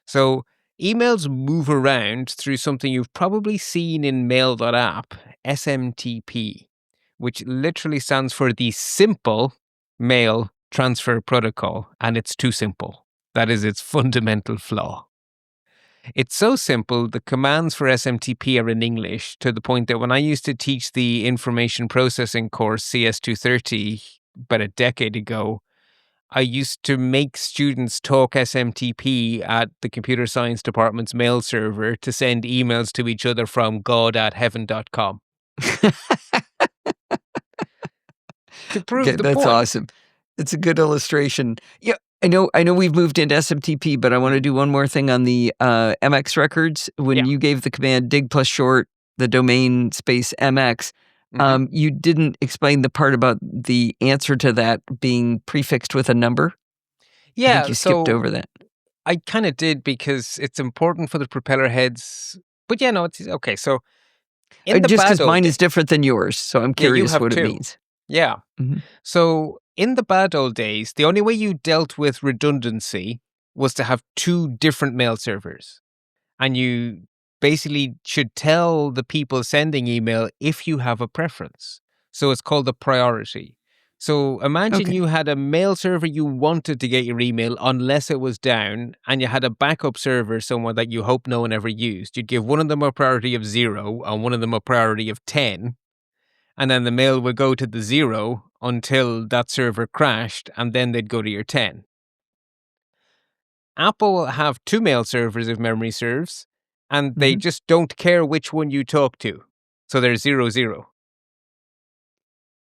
So emails move around through something you've probably seen in mail.app, SMTP, which literally stands for the Simple Mail Transfer Protocol, and it's too simple. That is its fundamental flaw. It's so simple, the commands for SMTP are in English, to the point that when I used to teach the information processing course CS230 about a decade ago, I used to make students talk SMTP at the computer science department's mail server to send emails to each other from god@heaven.com. To prove the That's point. awesome. It's a good illustration. Yeah, I know we've moved into SMTP, but I want to do one more thing on the MX records. When you gave the command dig plus short, the domain space MX, you didn't explain the part about the answer to that being prefixed with a number. Yeah, I think you skipped over that. I kind of did, because it's important for the propeller heads. But yeah, no, it's okay. So Just because mine is different than yours, so I'm curious what it means. Yeah. Mm-hmm. So in the bad old days, the only way you dealt with redundancy was to have two different mail servers. And you basically should tell the people sending email if you have a preference. So it's called a priority. So imagine Okay. you had a mail server you wanted to get your email unless it was down, and you had a backup server somewhere that you hope no one ever used. You'd give one of them a priority of 0 and one of them a priority of 10, and then the mail would go to the 0 until that server crashed, and then they'd go to your 10. Apple will have 2 mail servers if memory serves, and they just don't care which one you talk to. So they're 0, 0.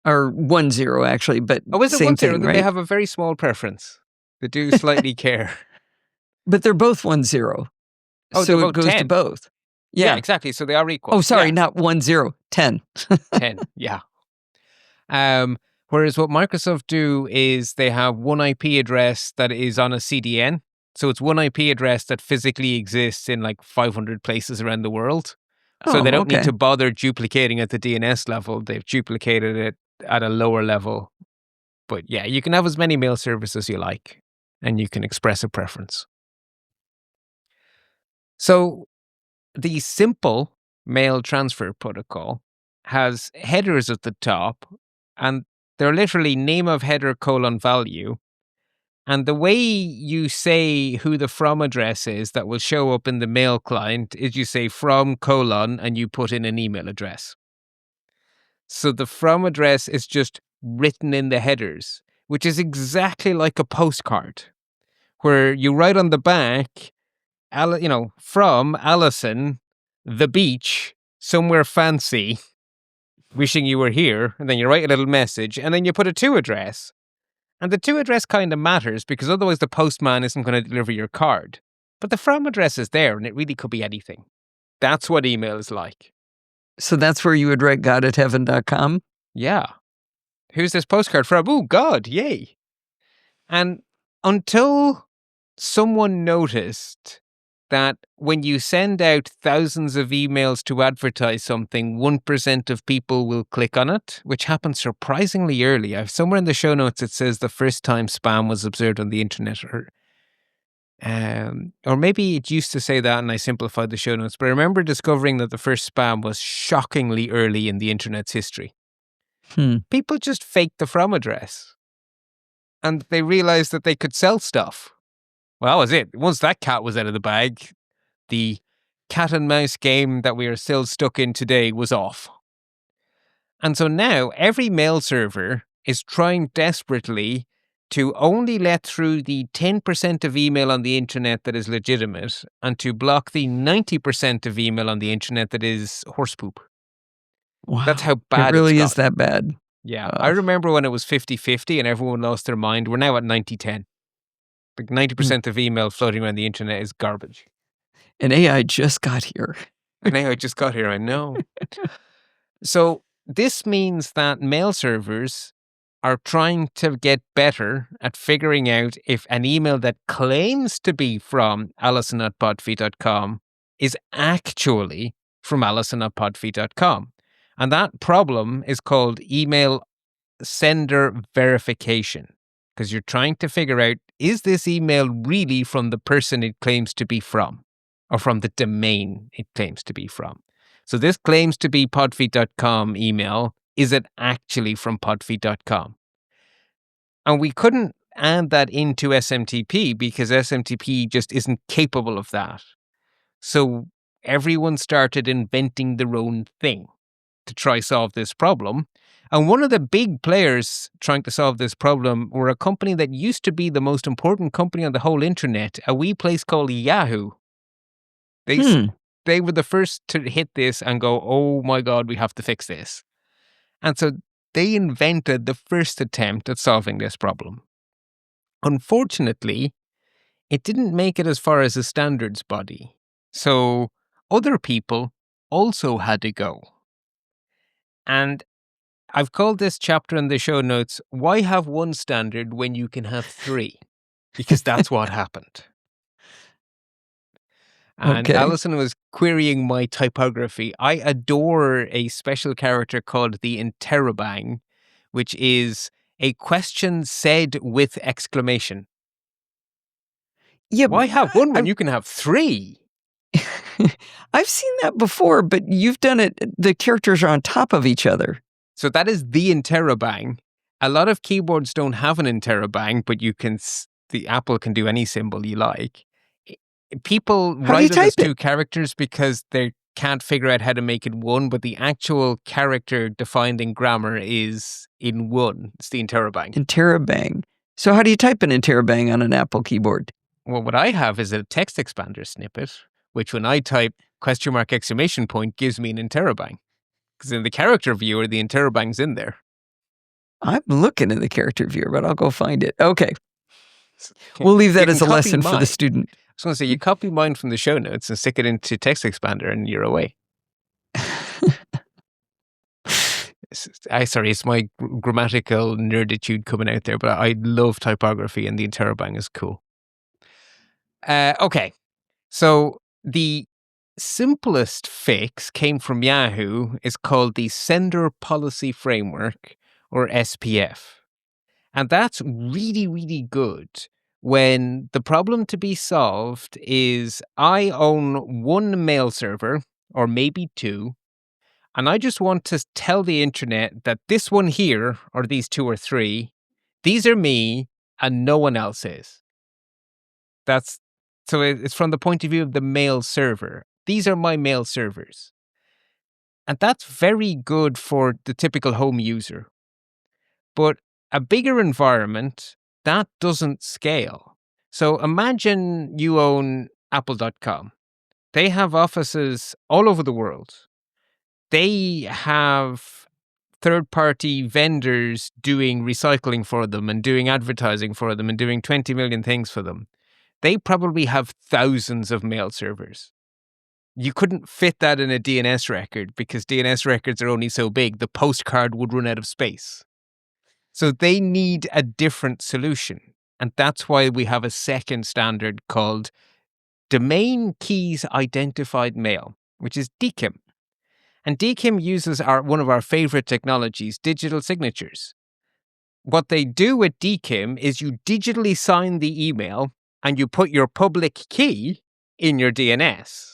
Or 1, 0, actually, but Is it same 1, 0? thing, Then right? they have a very small preference. They do slightly care. But they're both 1, 0. Oh, so they're it both goes 10. to both. Yeah, exactly. So they are equal. Oh, sorry, Yeah. not 1, 0, 10. 10, yeah. Whereas what Microsoft do is they have one IP address that is on a CDN. So it's one IP address that physically exists in like 500 places around the world. So they don't need to bother duplicating at the DNS level. They've duplicated it at a lower level. But yeah, you can have as many mail servers as you like, and you can express a preference. So the simple mail transfer protocol has headers at the top, and they're literally name of header : value. And the way you say who the from address is that will show up in the mail client is you say from : and you put in an email address. So the from address is just written in the headers, which is exactly like a postcard, where you write on the back, from Allison, the beach, somewhere fancy, wishing you were here, and then you write a little message, and then you put a to address. And the to address kind of matters because otherwise the postman isn't going to deliver your card. But the from address is there, and it really could be anything. That's what email is like. So that's where you would write god@heaven.com? Yeah. Who's this postcard from? Oh, God, yay. And until someone noticed that when you send out thousands of emails to advertise something, 1% of people will click on it, which happens surprisingly early. I've somewhere in the show notes it says the first time spam was observed on the internet, or maybe it used to say that and I simplified the show notes, but I remember discovering that the first spam was shockingly early in the internet's history. People just faked the from address, and they realized that they could sell stuff. Well, that was it. Once that cat was out of the bag, the cat and mouse game that we are still stuck in today was off. And so now every mail server is trying desperately to only let through the 10% of email on the internet that is legitimate and to block the 90% of email on the internet that is horse poop. Wow. That's how bad it really it's is that bad. Yeah. I remember when it was 50-50 and everyone lost their mind. We're now at 90-10. Like 90% of email floating around the internet is garbage. And AI just got here. And AI just got here, I know. So this means that mail servers are trying to get better at figuring out if an email that claims to be from alison@podfeet.com is actually from alison@podfeet.com. And that problem is called email sender verification, because you're trying to figure out, is this email really from the person it claims to be from, or from the domain it claims to be from? So this claims to be podfeet.com email. Is it actually from podfeet.com? And we couldn't add that into SMTP because SMTP just isn't capable of that. So everyone started inventing their own thing to try solve this problem. And one of the big players trying to solve this problem were a company that used to be the most important company on the whole internet, a wee place called Yahoo. They were the first to hit this and go, oh my God, we have to fix this. And so they invented the first attempt at solving this problem. Unfortunately, it didn't make it as far as a standards body. So other people also had to go. And I've called this chapter in the show notes, Why Have One Standard When You Can Have Three? Because that's what happened. And Alison was querying my typography. I adore a special character called the interrobang, which is a question said with exclamation. Yeah, why have one when you can have three? I've seen that before, but you've done it. The characters are on top of each other. So that is the interrobang. a lot of keyboards don't have an interrobang, but the Apple can do any symbol you like. People How do you write it as type it? 2 characters because they can't figure out how to make it 1, but the actual character defined in grammar is in 1. It's the interrobang. Interrobang. So how do you type an interrobang on an Apple keyboard? Well, what I have is a text expander snippet, which when I type ! gives me an interrobang. Because in the character viewer, the interrobang's in there. I'm looking in the character viewer, but I'll go find it. Okay. We'll leave that as a lesson for the student. I was going to say, you copy mine from the show notes and stick it into text expander and you're away. Sorry, it's my grammatical nerditude coming out there, but I love typography and the interrobang is cool. Okay, so the simplest fix came from Yahoo. Is called the Sender Policy Framework, or SPF. And that's really, really good when the problem to be solved is I own 1 mail server, or maybe 2, and I just want to tell the internet that this one here, or these 2 or 3, these are me and no one else is. So it's from the point of view of the mail server. These are my mail servers. And that's very good for the typical home user. But a bigger environment, that doesn't scale. So imagine you own Apple.com. They have offices all over the world. They have third-party vendors doing recycling for them and doing advertising for them and doing 20 million things for them. They probably have thousands of mail servers. You couldn't fit that in a DNS record because DNS records are only so big. The postcard would run out of space. So they need a different solution. And that's why we have a second standard called Domain Keys Identified Mail, which is DKIM. And DKIM uses one of our favorite technologies, digital signatures. What they do with DKIM is you digitally sign the email and you put your public key in your DNS.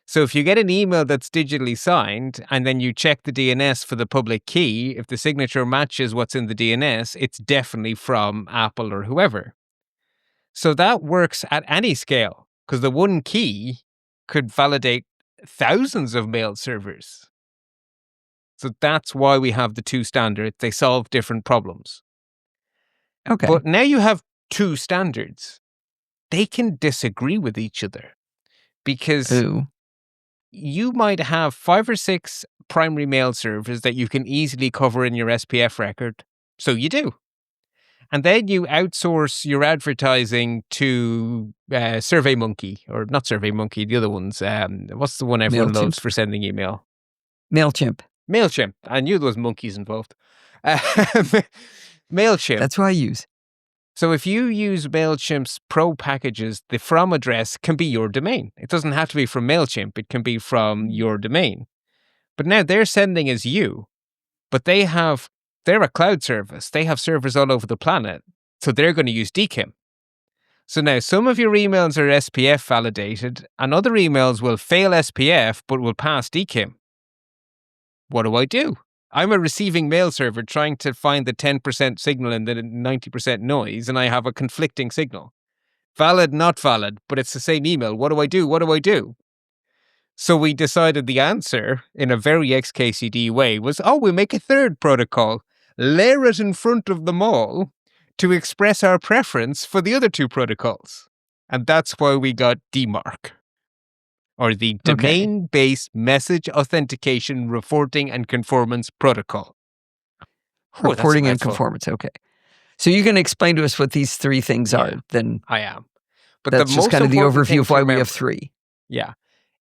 So if you get an email that's digitally signed and then you check the DNS for the public key, if the signature matches what's in the DNS, it's definitely from Apple or whoever. So that works at any scale because the 1 key could validate thousands of mail servers. So that's why we have the 2 standards. They solve different problems. Okay. But now you have 2 standards. They can disagree with each other because you might have 5 or 6 primary mail servers that you can easily cover in your SPF record. So you do. And then you outsource your advertising to SurveyMonkey, or not SurveyMonkey, the other ones. What's the one everyone loves for sending email? MailChimp. I knew there was monkeys involved. MailChimp. That's what I use. So if you use MailChimp's Pro packages, the from address can be your domain. It doesn't have to be from MailChimp. It can be from your domain. But now they're sending as you, but they're a cloud service. They have servers all over the planet. So they're going to use DKIM. So now some of your emails are SPF validated and other emails will fail SPF but will pass DKIM. What do? I'm a receiving mail server trying to find the 10% signal and the 90% noise, and I have a conflicting signal. Valid, not valid, but it's the same email. What do I do? So we decided the answer, in a very XKCD way, was, we make a third protocol. Layer it in front of them all to express our preference for the other 2 protocols. And that's why we got DMARC. Or the Domain-Based Message Authentication Reporting and Conformance Protocol. Reporting and conformance, okay. So you can explain to us what these 3 things are, then. I am. But that's just kind of the overview of why we have 3. Yeah.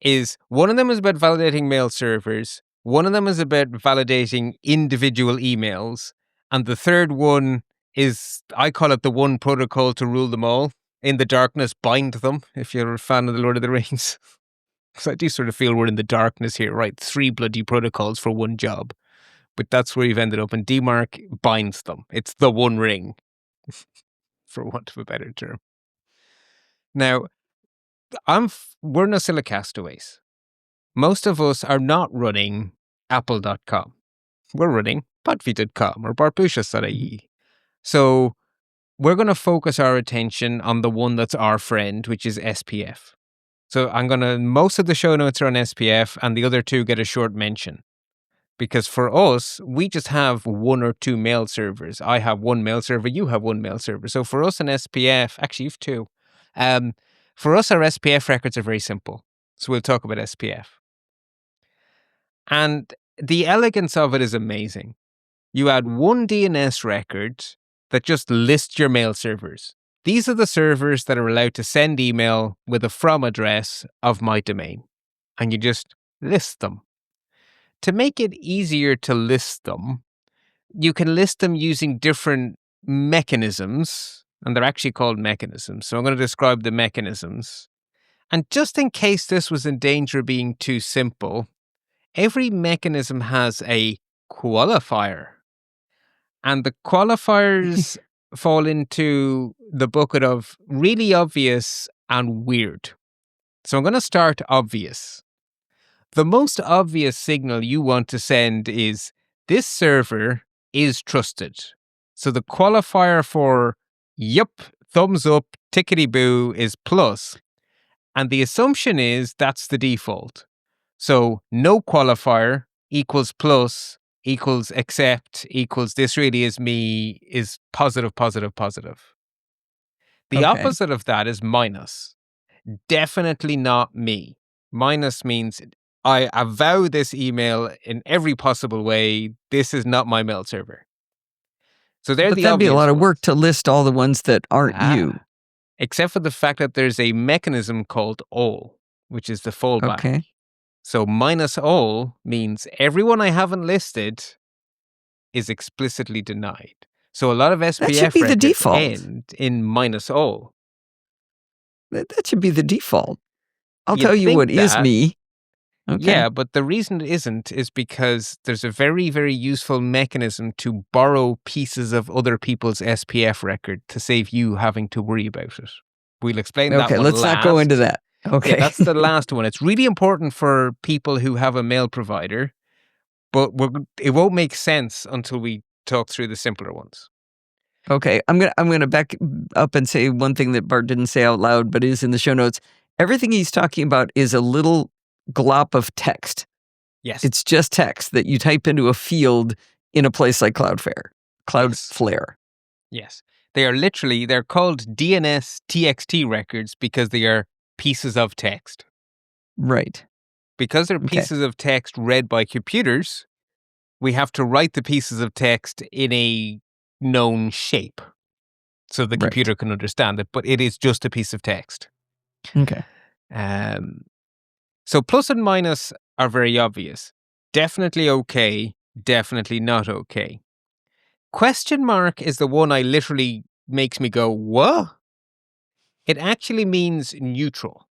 Is one of them is about validating mail servers, one of them is about validating individual emails, and the third one is, I call it the one protocol to rule them all. In the darkness, bind them, if you're a fan of the Lord of the Rings. Because I do sort of feel we're in the darkness here, right? 3 bloody protocols for one job. But that's where you've ended up, and DMARC binds them. It's the one ring, for want of a better term. Now, we're no silly castaways. Most of us are not running Apple.com. we're running podfeed.com or bartbusschots.ie. So we're going to focus our attention on the one that's our friend, which is SPF. So most of the show notes are on SPF and the other two get a short mention. Because for us, we just have one or two mail servers. I have one mail server, you have one mail server. So for us, an SPF, actually, you have two. For us, our SPF records are very simple. So we'll talk about SPF. And the elegance of it is amazing. You add one DNS record that just lists your mail servers. These are the servers that are allowed to send email with a from address of my domain. And you just list them. To make it easier to list them, you can list them using different mechanisms, and they're actually called mechanisms. So I'm going to describe the mechanisms. And just in case this was in danger of being too simple, every mechanism has a qualifier. And the qualifiers fall into the bucket of really obvious and weird. So I'm going to start obvious. The most obvious signal you want to send is this server is trusted. So the qualifier for yup, thumbs up, tickety boo is plus. And the assumption is that's the default. So no qualifier equals plus equals accept equals this really is me is positive, positive, positive. The opposite of that is minus. Definitely not me. Minus means I avow this email in every possible way. This is not my mail server. So But that'd be a lot of work to list all the ones that aren't you. Except for the fact that there's a mechanism called all, which is the fallback. Okay. So minus all means everyone I haven't listed is explicitly denied. So a lot of SPF that should be the default. End in minus all. That should be the default. I'll tell you what is me. Okay. Yeah, but the reason it isn't is because there's a very, very useful mechanism to borrow pieces of other people's SPF record to save you having to worry about it. We'll explain that one Okay, let's not go into that. Okay. Yeah, that's the last one. It's really important for people who have a mail provider, but it won't make sense until we talk through the simpler ones. Okay, I'm gonna back up and say one thing that Bart didn't say out loud, but is in the show notes. Everything he's talking about is a little glop of text. Yes. It's just text that you type into a field in a place like Cloudflare. Yes. They're called DNS TXT records because they are pieces of text. Right. Because they're pieces of text read by computers, we have to write the pieces of text in a known shape so the computer can understand it, but it is just a piece of text. Okay. So plus and minus are very obvious. Definitely okay, definitely not okay. Question mark is the one I literally makes me go, what? It actually means neutral.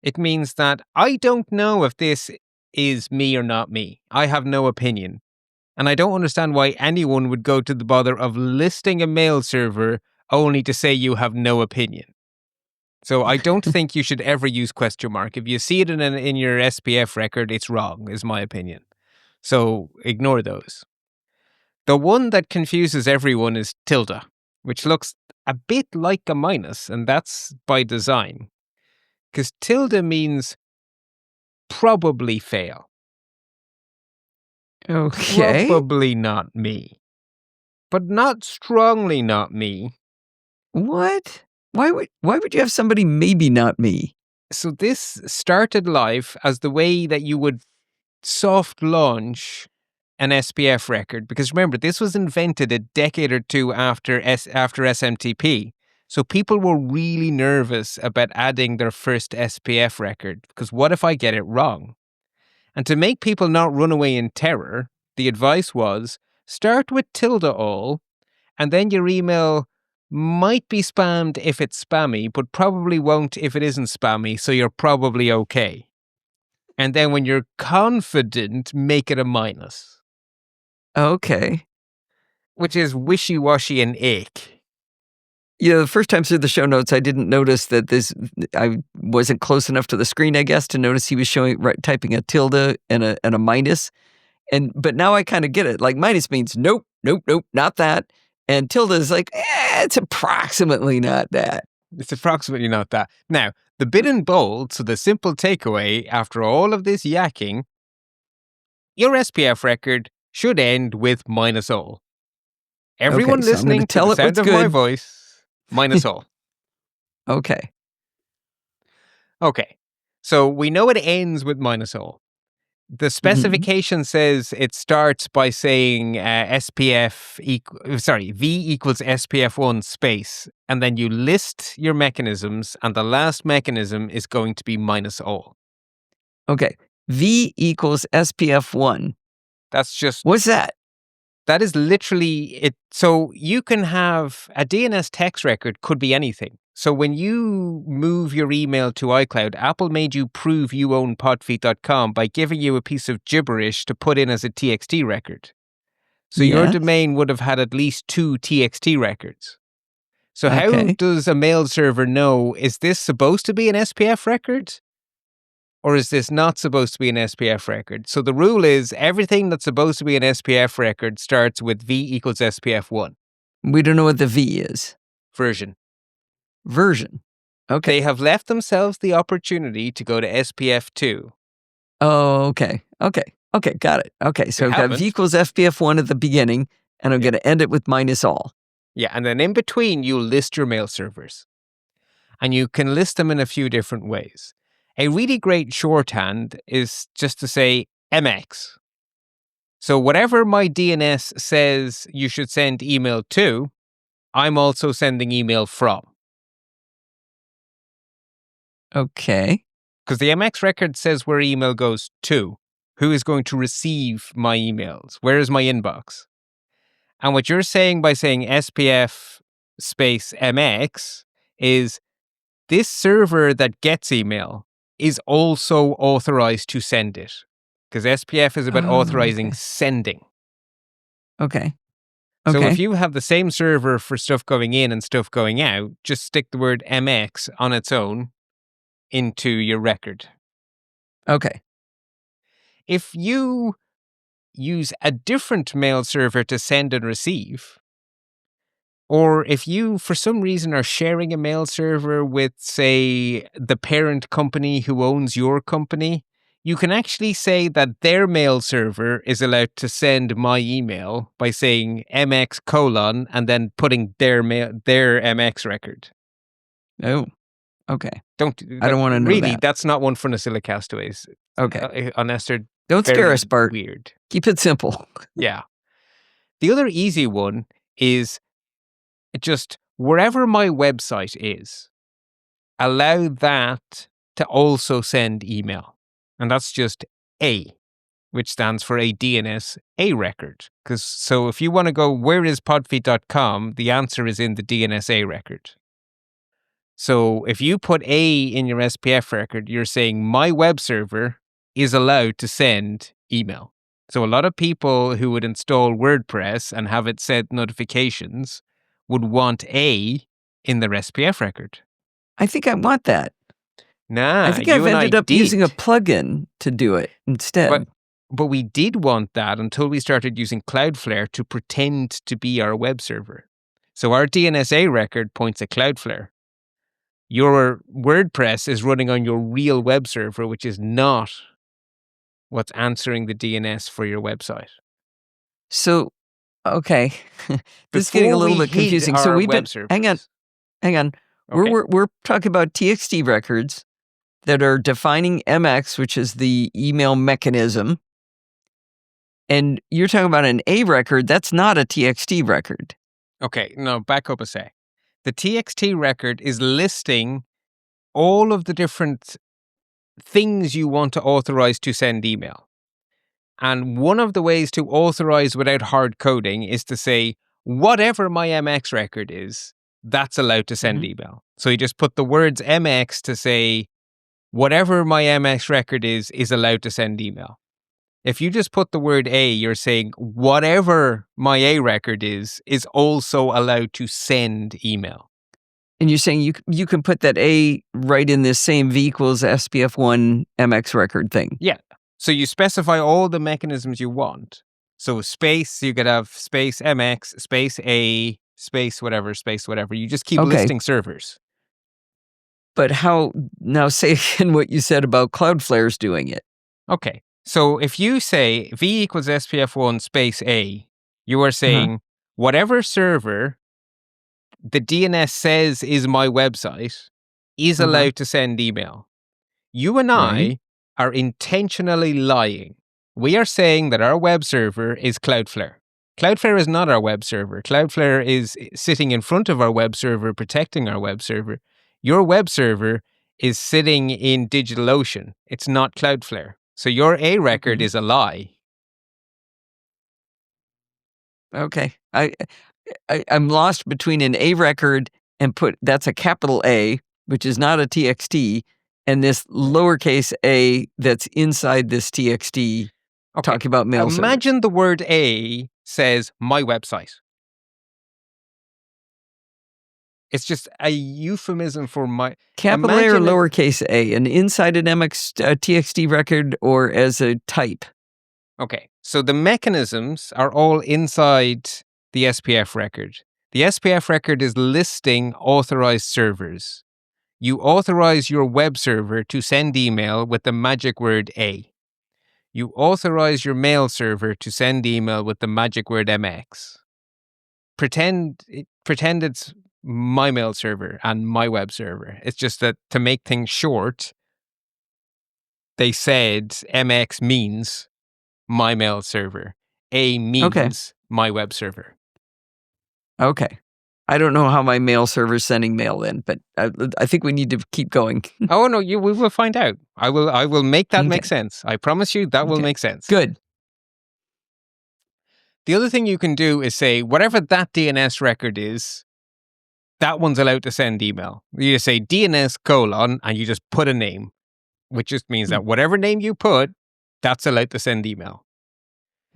It means that I don't know if this is me or not me. I have no opinion. And I don't understand why anyone would go to the bother of listing a mail server only to say you have no opinion. So I don't think you should ever use question mark. If you see it in your SPF record, it's wrong, is my opinion. So ignore those. The one that confuses everyone is tilde, which looks a bit like a minus, and that's by design. Because tilde means probably fail. Okay. Probably not me. But not strongly not me. What? Why would you have somebody maybe not me? So this started life as the way that you would soft launch an SPF record. Because remember, this was invented a decade or two after SMTP. So people were really nervous about adding their first SPF record. Because what if I get it wrong? And to make people not run away in terror, the advice was start with tilde all, and then your email might be spammed if it's spammy, but probably won't if it isn't spammy, so you're probably okay. And then when you're confident, make it a minus. Okay. Which is wishy-washy and ick. Yeah, the first time through the show notes, I didn't notice that I wasn't close enough to the screen, I guess, to notice he was typing a tilde and a minus. But now I kind of get it. Like minus means nope, not that. And tilde is like, it's approximately not that. It's approximately not that. Now, the bit in bold, so the simple takeaway after all of this yakking, your SPF record should end with minus all. Everyone so I'm gonna listening to tell the it sound what's of my good. voice, minus all. Okay. Okay, so we know it ends with minus all. The specification says it starts by saying V equals SPF1 space, and then you list your mechanisms, and the last mechanism is going to be minus all. Okay. V equals SPF1. That's just... What's that? That is literally it. So you can have a DNS text record could be anything. So when you move your email to iCloud, Apple made you prove you own podfeet.com by giving you a piece of gibberish to put in as a TXT record. So your domain would have had at least 2 TXT records. So how does a mail server know, is this supposed to be an SPF record? Or is this not supposed to be an SPF record? So the rule is everything that's supposed to be an SPF record starts with V equals SPF1. We don't know what the V is. Version. Okay. They have left themselves the opportunity to go to SPF2. Oh, okay. Got it. Okay, so I've got V equals SPF1 at the beginning, and I'm going to end it with minus all. Yeah, and then in between, you list your mail servers. And you can list them in a few different ways. A really great shorthand is just to say MX. So whatever my DNS says you should send email to, I'm also sending email from. Okay. Because the MX record says where email goes to. Who is going to receive my emails? Where is my inbox? And what you're saying by saying SPF space MX is this server that gets email is also authorized to send it. Because SPF is about authorizing sending. Okay. So if you have the same server for stuff going in and stuff going out, just stick the word MX on its own into your record. Okay. If you use a different mail server to send and receive, or if you, for some reason, are sharing a mail server with, say, the parent company who owns your company, you can actually say that their mail server is allowed to send my email by saying MX : and then putting their MX record. Oh, okay. I don't want to know really, that. that's not one for Nasilocastaways. Okay. Unless they're Don't scare us, Bart. Weird. Keep it simple. Yeah. The other easy one is just wherever my website is, allow that to also send email. And that's just A, which stands for a DNS A record. So if you want to go, where is podfeet.com? The answer is in the DNS A record. So if you put A in your SPF record, you're saying my web server is allowed to send email. So a lot of people who would install WordPress and have it set notifications would want A in their SPF record. I think I want that. Nah, I think I've ended up using a plugin to do it instead. But we did want that until we started using Cloudflare to pretend to be our web server. So our DNSA record points at Cloudflare. Your WordPress is running on your real web server, which is not what's answering the DNS for your website. So, okay. This is getting a little bit confusing. So we've been, hang on. Okay. We're talking about TXT records that are defining MX, which is the email mechanism. And you're talking about an A record. That's not a TXT record. Okay. No, back up a sec. The TXT record is listing all of the different things you want to authorize to send email. And one of the ways to authorize without hard coding is to say, whatever my MX record is, that's allowed to send email. So you just put the words MX to say, whatever my MX record is allowed to send email. If you just put the word A, you're saying, whatever my A record is also allowed to send email. And you're saying you can put that A right in this same V equals SPF1 MX record thing. Yeah. So you specify all the mechanisms you want. So space, you could have space MX, space A, space whatever. You just keep Okay. listing servers. But how, now say again what you said about Cloudflare's doing it. Okay. So if you say V equals SPF1 space A, you are saying whatever server the DNS says is my website is allowed to send email. You and I are intentionally lying. We are saying that our web server is Cloudflare. Cloudflare is not our web server. Cloudflare is sitting in front of our web server, protecting our web server. Your web server is sitting in DigitalOcean. It's not Cloudflare. So your A record is a lie. Okay. I'm lost between an A record and that's a capital A, which is not a TXT, and this lowercase a that's inside this TXT talking about mail servers. Imagine the word A says my website. It's just a euphemism for my... Capital A or lowercase a, an inside an MX TXT record or as a type? Okay, so the mechanisms are all inside the SPF record. The SPF record is listing authorized servers. You authorize your web server to send email with the magic word A. You authorize your mail server to send email with the magic word MX. Pretend it's my mail server and my web server. It's just that to make things short, they said MX means my mail server. A means my web server. Okay. I don't know how my mail server's sending mail in, but I think we need to keep going. Oh no, we will find out. I will make that make sense. I promise you that will make sense. Good. The other thing you can do is say whatever that DNS record is, that one's allowed to send email. You just say DNS : and you just put a name, which just means that whatever name you put, that's allowed to send email.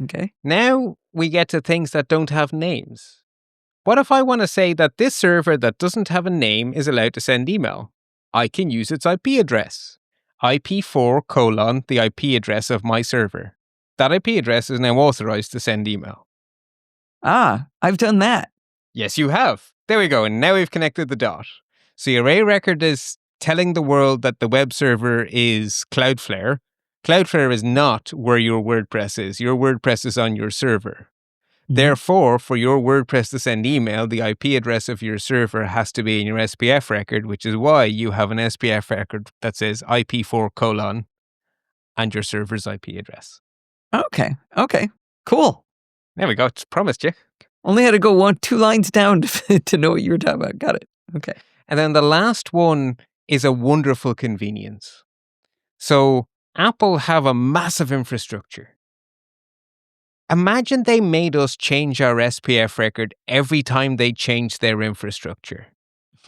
Okay. Now we get to things that don't have names. What if I want to say that this server that doesn't have a name is allowed to send email? I can use its IP address. IP4 : the IP address of my server. That IP address is now authorized to send email. Ah, I've done that. Yes, you have. There we go. And now we've connected the dot. So your A record is telling the world that the web server is Cloudflare. Cloudflare is not where your WordPress is. Your WordPress is on your server. Therefore, for your WordPress to send email, the IP address of your server has to be in your SPF record, which is why you have an SPF record that says IP4 : and your server's IP address. Okay. Cool. There we go. It's promised you. Only had to go 2 lines down to know what you were talking about. Got it. Okay. And then the last one is a wonderful convenience. So Apple have a massive infrastructure. Imagine they made us change our SPF record every time they changed their infrastructure.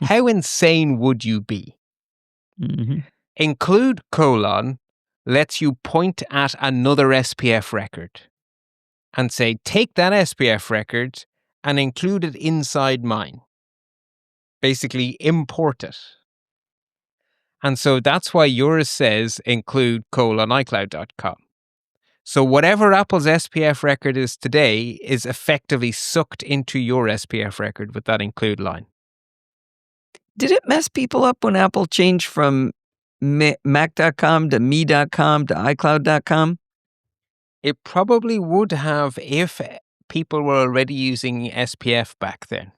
How insane would you be? Include : lets you point at another SPF record and say, take that SPF record and include it inside mine. Basically, import it. And so that's why yours says include : iCloud.com. So whatever Apple's SPF record is today is effectively sucked into your SPF record with that include line. Did it mess people up when Apple changed from Mac.com to me.com to iCloud.com? It probably would have if people were already using SPF back then.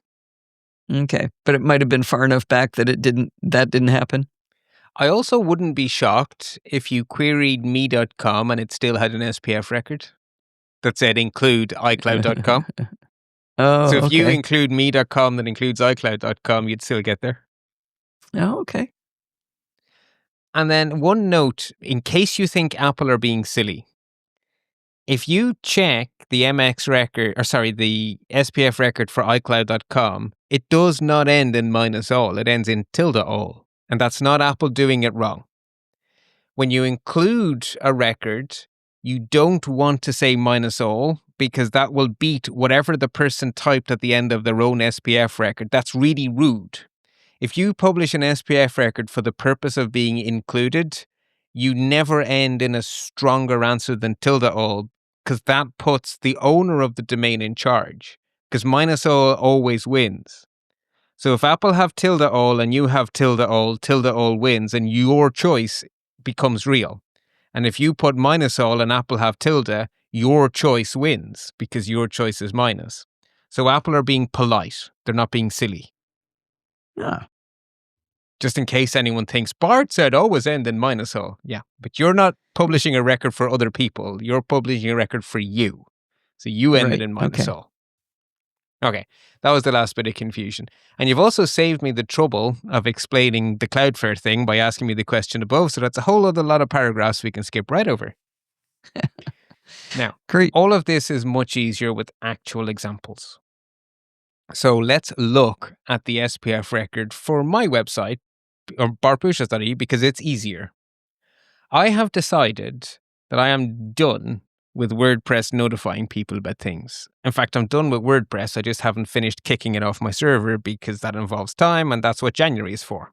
Okay, but it might have been far enough back that that didn't happen. I also wouldn't be shocked if you queried me.com and it still had an SPF record that said include iCloud.com. Oh, so if you include me.com that includes iCloud.com, you'd still get there. Oh, okay. And then one note, in case you think Apple are being silly, if you check the MX record, the SPF record for iCloud.com, it does not end in -all. It ends in tilde-all. And that's not Apple doing it wrong. When you include a record, you don't want to say -all because that will beat whatever the person typed at the end of their own SPF record. That's really rude. If you publish an SPF record for the purpose of being included, you never end in a stronger answer than tilde all, because that puts the owner of the domain in charge, because -all always wins. So if Apple have tilde all and you have tilde all wins, and your choice becomes real. And if you put -all and Apple have tilde, your choice wins because your choice is minus. So Apple are being polite. They're not being silly. Ah, Just in case anyone thinks, Bart said always end in -all. Yeah, but you're not publishing a record for other people. You're publishing a record for you. So you ended right. in Okay. -all. Okay, that was the last bit of confusion. And you've also saved me the trouble of explaining the Cloudflare thing by asking me the question above, so that's a whole other lot of paragraphs we can skip right over. Now, Great. all of this is much easier with actual examples. So let's look at the SPF record for my website, or bartbusschots.ie, because it's easier. I have decided that I am done with WordPress notifying people about things. In fact, I'm done with WordPress. I just haven't finished kicking it off my server because that involves time, and that's what January is for.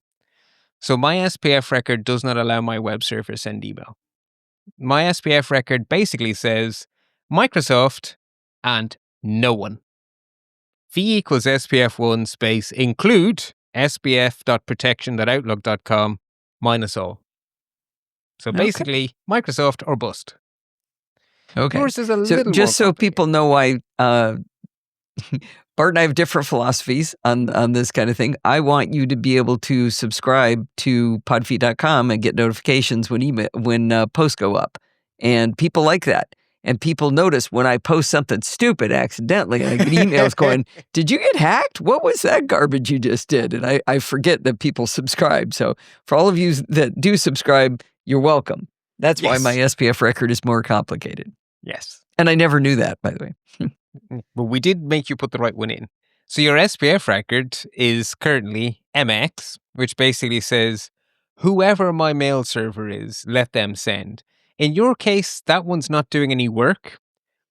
So my SPF record does not allow my web server to send email. My SPF record basically says Microsoft and no one. V equals SPF1 space include spf.protection.outlook.com -all. So basically, Microsoft or bust. Okay. Yours is a So little just more so people know why Bart and I have different philosophies on this kind of thing. I want you to be able to subscribe to podfeet.com and get notifications when posts go up. And people like that. And people notice when I post something stupid accidentally, and I get emails going, did you get hacked? What was that garbage you just did? And I forget that people subscribe. So for all of you that do subscribe, you're welcome. That's why my SPF record is more complicated. Yes. And I never knew that, by the way. But we did make you put the right one in. So your SPF record is currently MX, which basically says, whoever my mail server is, let them send. In your case, that one's not doing any work.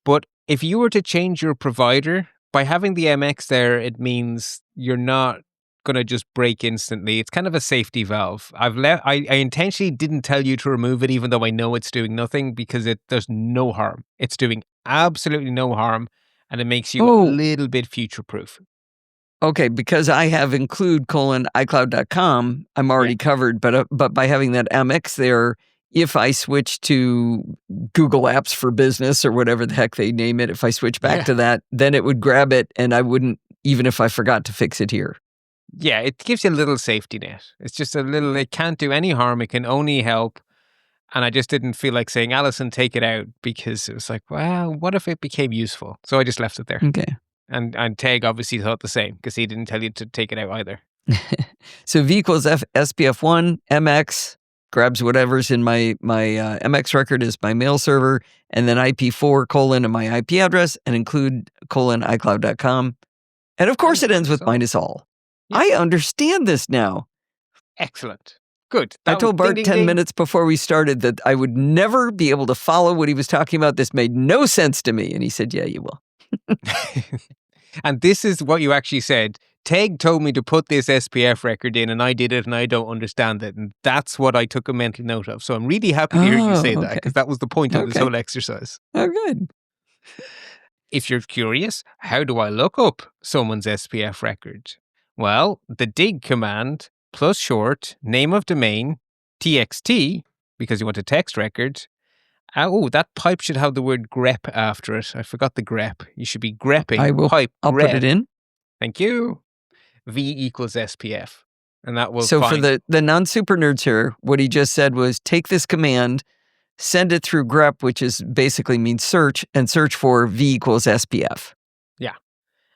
But if you were to change your provider, by having the MX there, it means you're not going to just break instantly. It's kind of a safety valve. I intentionally didn't tell you to remove it, even though I know it's doing nothing, because there's no harm. It's doing absolutely no harm, and it makes you a little bit future-proof. Okay, because I have include :iCloud.com, I'm already covered, but by having that MX there, if I switch to Google Apps for Business or whatever the heck they name it, if I switch back to that, then it would grab it and I wouldn't, even if I forgot to fix it here. Yeah, it gives you a little safety net. It's just a little, it can't do any harm. It can only help. And I just didn't feel like saying, Alison, take it out, because it was like, well, what if it became useful? So I just left it there. Okay. And Tag obviously thought the same, because he didn't tell you to take it out either. So V equals SPF1, MX, grabs whatever's in my MX record is my mail server, and then IP4 : and my IP address, and include :iCloud.com. And of course it ends with -all. Yeah. I understand this now. Excellent. Good. I told Bart 10 minutes before we started that I would never be able to follow what he was talking about. This made no sense to me. And he said, yeah, you will. And this is what you actually said. Teg told me to put this SPF record in, and I did it, and I don't understand it. And that's what I took a mental note of. So I'm really happy to hear you say that, because that was the point of this whole exercise. Oh, good. If you're curious, how do I look up someone's SPF record? Well, the dig command plus short, name of domain, txt, because you want a text record. Oh, that pipe should have the word grep after it. I forgot the grep. You should be grepping. I'll put it in. Thank you. V equals SPF. And that will So for the non-super nerds here, what he just said was take this command, send it through grep, which is basically means search, and search for V equals SPF. Yeah.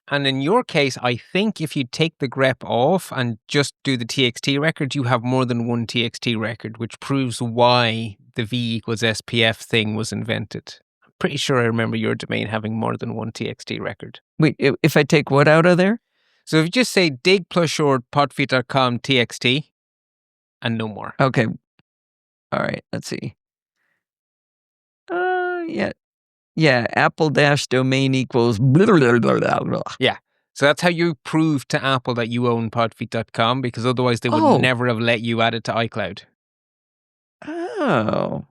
And in your case, I think if you take the grep off and just do the txt record, you have more than one txt record, which proves why the V equals SPF thing was invented. I'm pretty sure I remember your domain having more than one txt record. Wait, if I take what out of there? So if you just say dig plus short podfeet.com txt and no more. Okay. All right, let's see. Yeah, apple-domain equals blah, blah, blah, blah, blah. Yeah. So that's how you prove to Apple that you own podfeet.com, because otherwise they would never have let you add it to iCloud. Oh.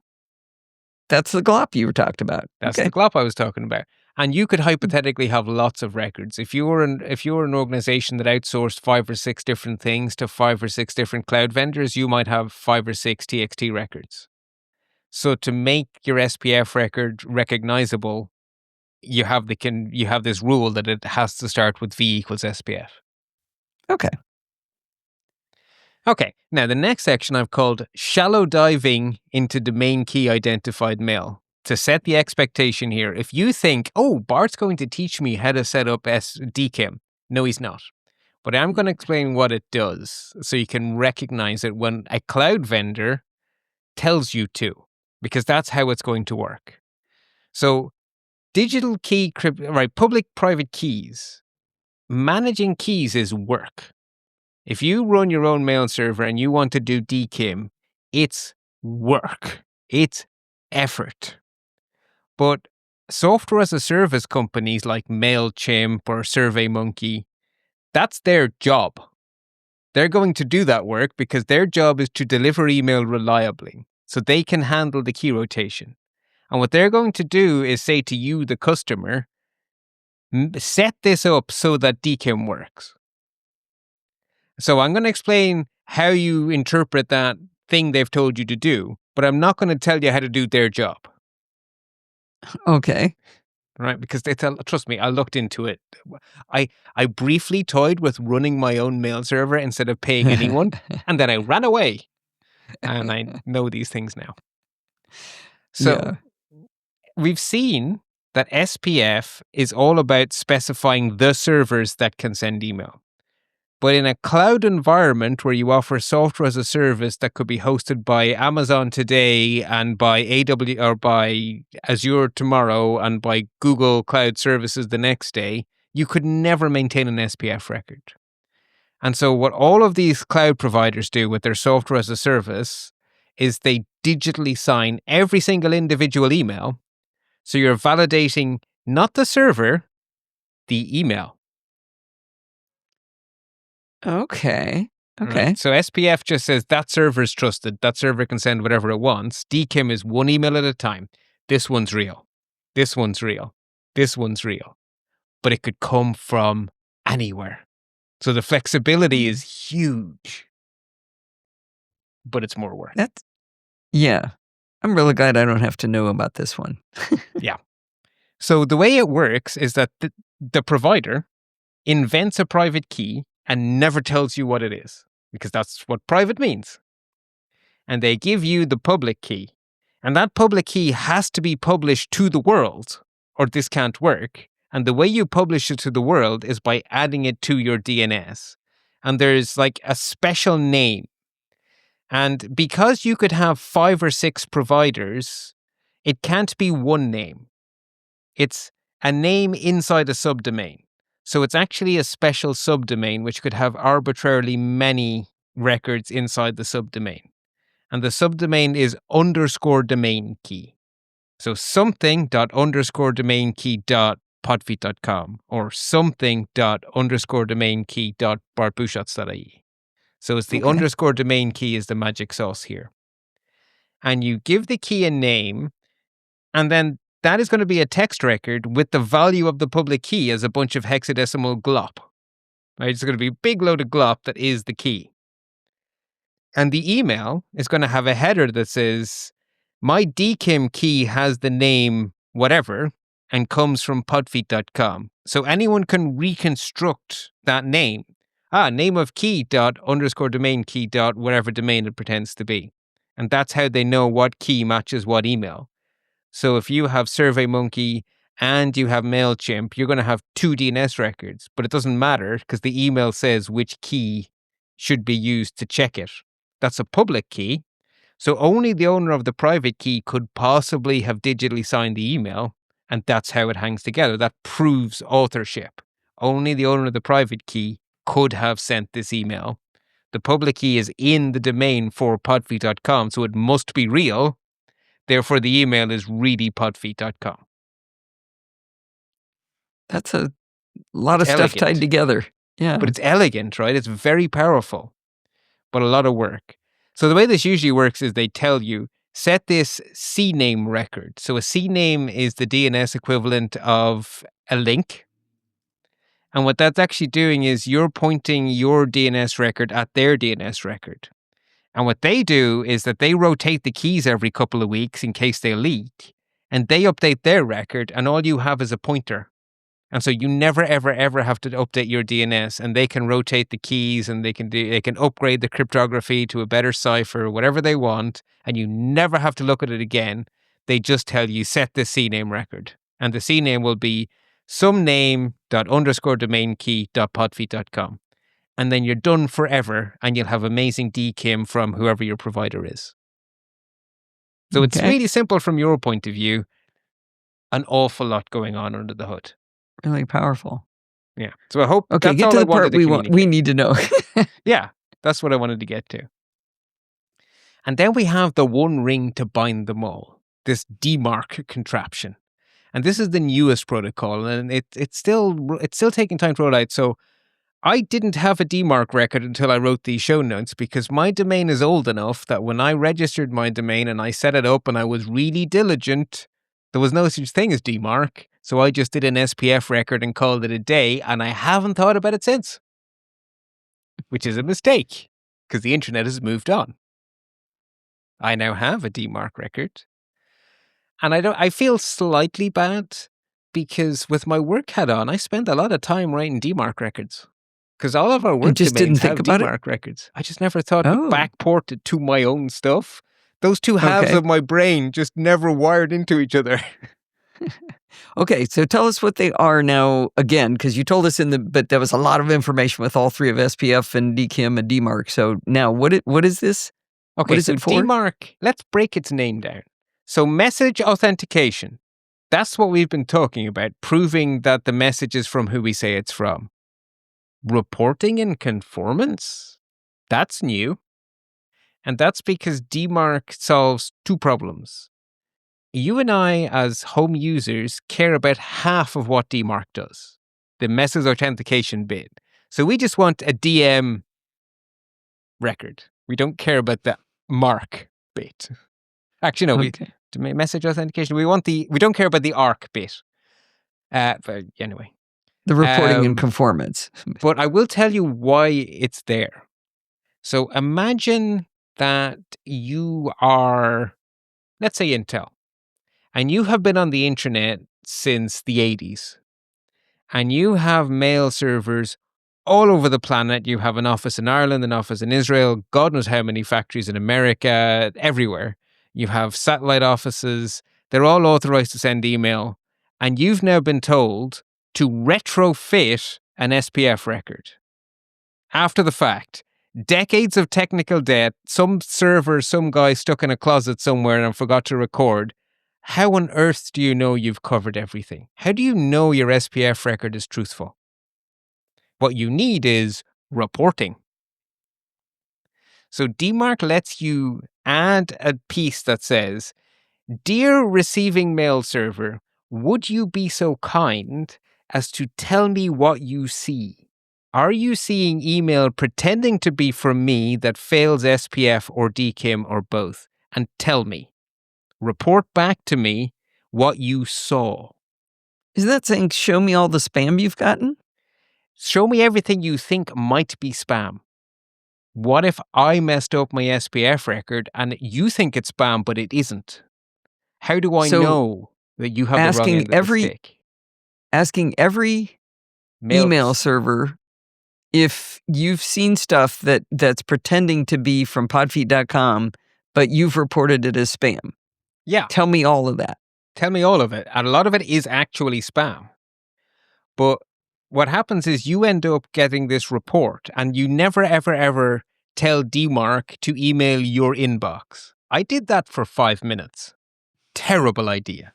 That's the glop you were talked about. That's Okay. the glop I was talking about. And you could hypothetically have lots of records. If you were an organization that outsourced 5 or 6 different things to 5 or 6 different cloud vendors, you might have 5 or 6 TXT records. So to make your SPF record recognizable, you have this rule that it has to start with V equals SPF. Okay. Okay, now the next section I've called shallow diving into domain key identified mail. To set the expectation here, if you think, oh, Bart's going to teach me how to set up DKIM. No, he's not. But I'm going to explain what it does so you can recognize it when a cloud vendor tells you to, because that's how it's going to work. So digital key, public-private keys, managing keys is work. If you run your own mail server and you want to do DKIM, it's work. It's effort. But software as a service companies like MailChimp or SurveyMonkey, that's their job. They're going to do that work because their job is to deliver email reliably, so they can handle the key rotation. And what they're going to do is say to you, the customer, set this up so that DKIM works. So I'm going to explain how you interpret that thing they've told you to do, but I'm not going to tell you how to do their job. Okay. Right? Because trust me, I looked into it. I briefly toyed with running my own mail server instead of paying anyone, and then I ran away. And I know these things now. So we've seen that SPF is all about specifying the servers that can send email. But in a cloud environment where you offer software as a service that could be hosted by Amazon today and by AWS or by Azure tomorrow and by Google Cloud Services the next day, you could never maintain an SPF record. And so what all of these cloud providers do with their software as a service is they digitally sign every single individual email. So you're validating not the server, the email. Okay. Right? So SPF just says that server is trusted. That server can send whatever it wants. DKIM is one email at a time. This one's real. This one's real. This one's real. But it could come from anywhere. So the flexibility is huge. But it's more work. Yeah. I'm really glad I don't have to know about this one. Yeah. So the way it works is that the provider invents a private key and never tells you what it is, because that's what private means. And they give you the public key. And that public key has to be published to the world, or this can't work. And the way you publish it to the world is by adding it to your DNS. And there's like a special name. And because you could have 5 or 6 providers, it can't be one name. It's a name inside a subdomain. So it's actually a special subdomain which could have arbitrarily many records inside the subdomain. And the subdomain is _domain key. So something._domain key.podfeet.com or something._domain key.bartbusschots.ie. So it's the _domain key is the magic sauce here. And you give the key a name, and then that is going to be a text record with the value of the public key as a bunch of hexadecimal glop. Right? It's going to be a big load of glop that is the key. And the email is going to have a header that says, my DKIM key has the name whatever and comes from podfeet.com. So anyone can reconstruct that name. Name of key._domain key. Whatever domain it pretends to be. And that's how they know what key matches what email. So if you have SurveyMonkey and you have MailChimp, you're going to have 2 DNS records, but it doesn't matter because the email says which key should be used to check it. That's a public key. So only the owner of the private key could possibly have digitally signed the email, and that's how it hangs together. That proves authorship. Only the owner of the private key could have sent this email. The public key is in the domain for podfeet.com, so it must be real. Therefore, the email is really podfeet.com. That's a lot of stuff tied together. Yeah. But it's elegant, right? It's very powerful, but a lot of work. So the way this usually works is they tell you, set this CNAME record. So a CNAME is the DNS equivalent of a link. And what that's actually doing is you're pointing your DNS record at their DNS record. And what they do is that they rotate the keys every couple of weeks in case they leak, and they update their record, and all you have is a pointer. And so you never, ever, ever have to update your DNS, and they can rotate the keys, and they can upgrade the cryptography to a better cipher, whatever they want, and you never have to look at it again. They just tell you, set the CNAME record. And the CNAME will be some name._domain key.podfeet.com. And then you're done forever, and you'll have amazing DKIM from whoever your provider is. So it's really simple from your point of view. An awful lot going on under the hood. Really powerful. Yeah. So I hope Okay, that's get all to I the part wanted to we need to know. Yeah, that's what I wanted to get to. And then we have the one ring to bind them all, this DMARC contraption. And this is the newest protocol, and it's still taking time to roll out. So I didn't have a DMARC record until I wrote these show notes, because my domain is old enough that when I registered my domain and I set it up and I was really diligent, there was no such thing as DMARC. So I just did an SPF record and called it a day, and I haven't thought about it since. Which is a mistake, because the internet has moved on. I now have a DMARC record. And I feel slightly bad, because with my work hat on, I spend a lot of time writing DMARC records. Because all of our work just domains didn't think have about it? DMARC records. I just never thought to backport it to my own stuff. Those two halves of my brain just never wired into each other. Okay, so tell us what they are now again, because you told us but there was a lot of information with all three of SPF and DKIM and DMARC. So now what is this? Okay, what is so it for? DMARC, let's break its name down. So message authentication, that's what we've been talking about, proving that the message is from who we say it's from. Reporting and conformance, that's new. And that's because DMARC solves two problems. You and I, as home users, care about half of what DMARC does, the message authentication bit. So we just want a DM record. We don't care about the mark bit. Actually, no, to make message authentication, we don't care about the ARC bit. But anyway. The reporting and conformance. But I will tell you why it's there. So imagine that you are, let's say, Intel. And you have been on the internet since the 80s. And you have mail servers all over the planet. You have an office in Ireland, an office in Israel, God knows how many factories in America, everywhere. You have satellite offices. They're all authorized to send email. And you've now been told to retrofit an SPF record. After the fact, decades of technical debt, some server, some guy stuck in a closet somewhere and forgot to record. How on earth do you know you've covered everything? How do you know your SPF record is truthful? What you need is reporting. So DMARC lets you add a piece that says, "Dear receiving mail server, would you be so kind as to tell me what you see? Are you seeing email pretending to be from me that fails SPF or DKIM or both? And tell me. Report back to me what you saw." Is that saying, show me all the spam you've gotten? Show me everything you think might be spam. What if I messed up my SPF record and you think it's spam, but it isn't? How do I know that you have the wrong end of the stick? Asking every email server if you've seen stuff that's pretending to be from podfeet.com, but you've reported it as spam. Yeah. Tell me all of that. Tell me all of it. And a lot of it is actually spam. But what happens is you end up getting this report and you never, ever, ever tell DMARC to email your inbox. I did that for 5 minutes. Terrible idea.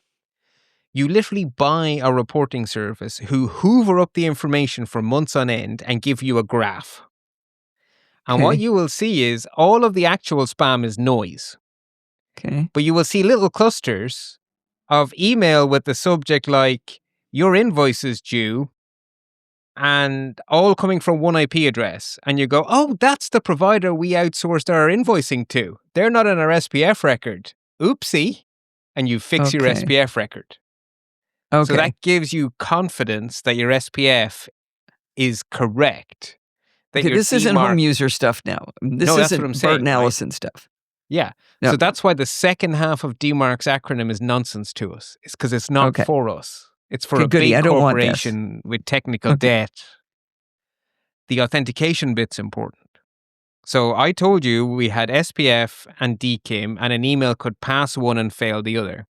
You literally buy a reporting service who hoover up the information for months on end and give you a graph. And what you will see is all of the actual spam is noise. Okay. But you will see little clusters of email with the subject like, "Your invoice is due. and all coming from one IP address. And you go, oh, that's the provider we outsourced our invoicing to. They're not in our SPF record. Oopsie. And you fix your Okay. SPF record. Okay. So that gives you confidence that your SPF is correct. That Okay, your this isn't home DMARC user stuff now. This No, that's what isn't I'm Bart saying, and right? Allison stuff. Yeah. No. So that's why the second half of DMARC's acronym is nonsense to us. It's because it's not Okay. for us. It's for Okay, a goody. big I don't want this. corporation with technical Okay. debt. The authentication bit's important. So I told you we had SPF and DKIM, and an email could pass one and fail the other.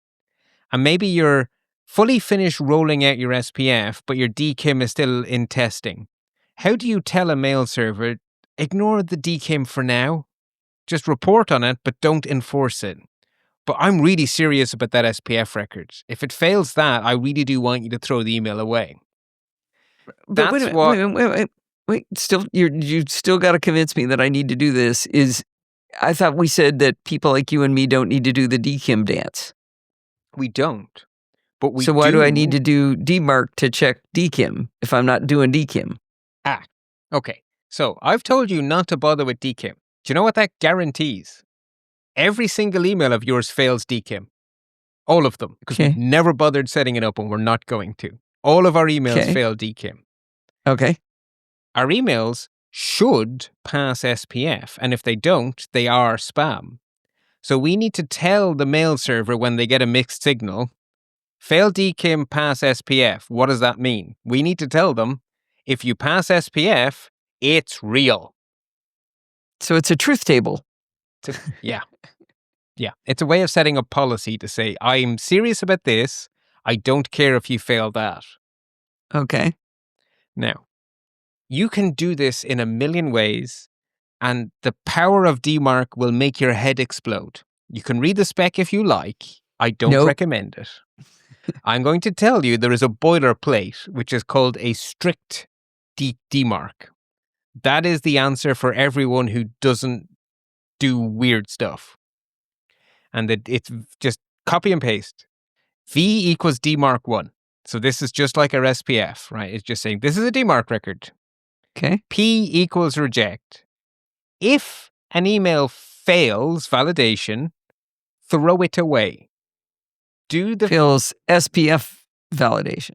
And maybe you're fully finished rolling out your SPF, but your DKIM is still in testing. How do you tell a mail server, ignore the DKIM for now? Just report on it, but don't enforce it. But I'm really serious about that SPF record. If it fails that, I really do want you to throw the email away. But That's what. wait. Still, you still got to convince me that I need to do this. I thought we said that people like you and me don't need to do the DKIM dance. We don't. But we So why do I need to do DMARC to check DKIM if I'm not doing DKIM? Okay. So I've told you not to bother with DKIM. Do you know what that guarantees? Every single email of yours fails DKIM. All of them. Because we've never bothered setting it up and we're not going to. All of our emails fail DKIM. Okay. Our emails should pass SPF. And if they don't, they are spam. So we need to tell the mail server when they get a mixed signal, fail DKIM, pass SPF. What does that mean? We need to tell them, if you pass SPF, it's real. So it's a truth table. Yeah. Yeah. It's a way of setting a policy to say, I'm serious about this. I don't care if you fail that. Okay. Now, you can do this in a million ways, and the power of DMARC will make your head explode. You can read the spec if you like. I don't recommend it. I'm going to tell you there is a boilerplate, which is called a strict DMARC. That is the answer for everyone who doesn't do weird stuff. And it's just copy and paste. V equals DMARC 1. So this is just like our SPF, right? It's just saying this is a DMARC record. Okay. P equals reject. If an email fails validation, throw it away. Fails SPF validation.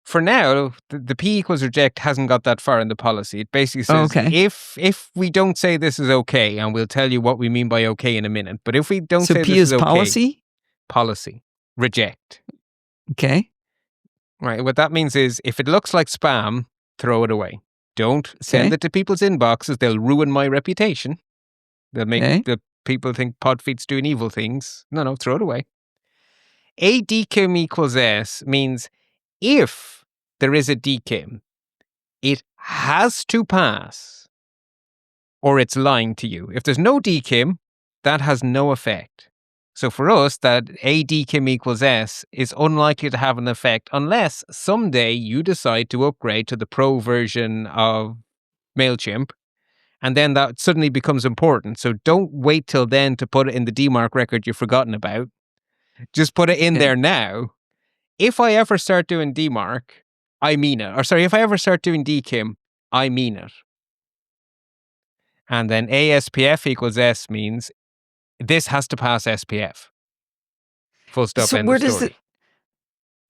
For now, the P equals reject hasn't got that far in the policy. It basically says, if we don't say this is okay, and we'll tell you what we mean by okay in a minute, but if we don't say P this is okay... policy? Policy. Reject. Okay. Right, what that means is, if it looks like spam, throw it away. Don't send it to people's inboxes. They'll ruin my reputation. They'll make the people think Podfeet's doing evil things. No, throw it away. A DKIM equals S means if there is a DKIM, it has to pass or it's lying to you. If there's no DKIM, that has no effect. So for us, that A DKIM equals S is unlikely to have an effect unless someday you decide to upgrade to the pro version of MailChimp, and then that suddenly becomes important. So don't wait till then to put it in the DMARC record you've forgotten about. Just put it in there now. If I ever start doing DMARC, I mean it. Or sorry, if I ever start doing DKIM, I mean it. And then ASPF equals S means this has to pass SPF. Full stop, end of story.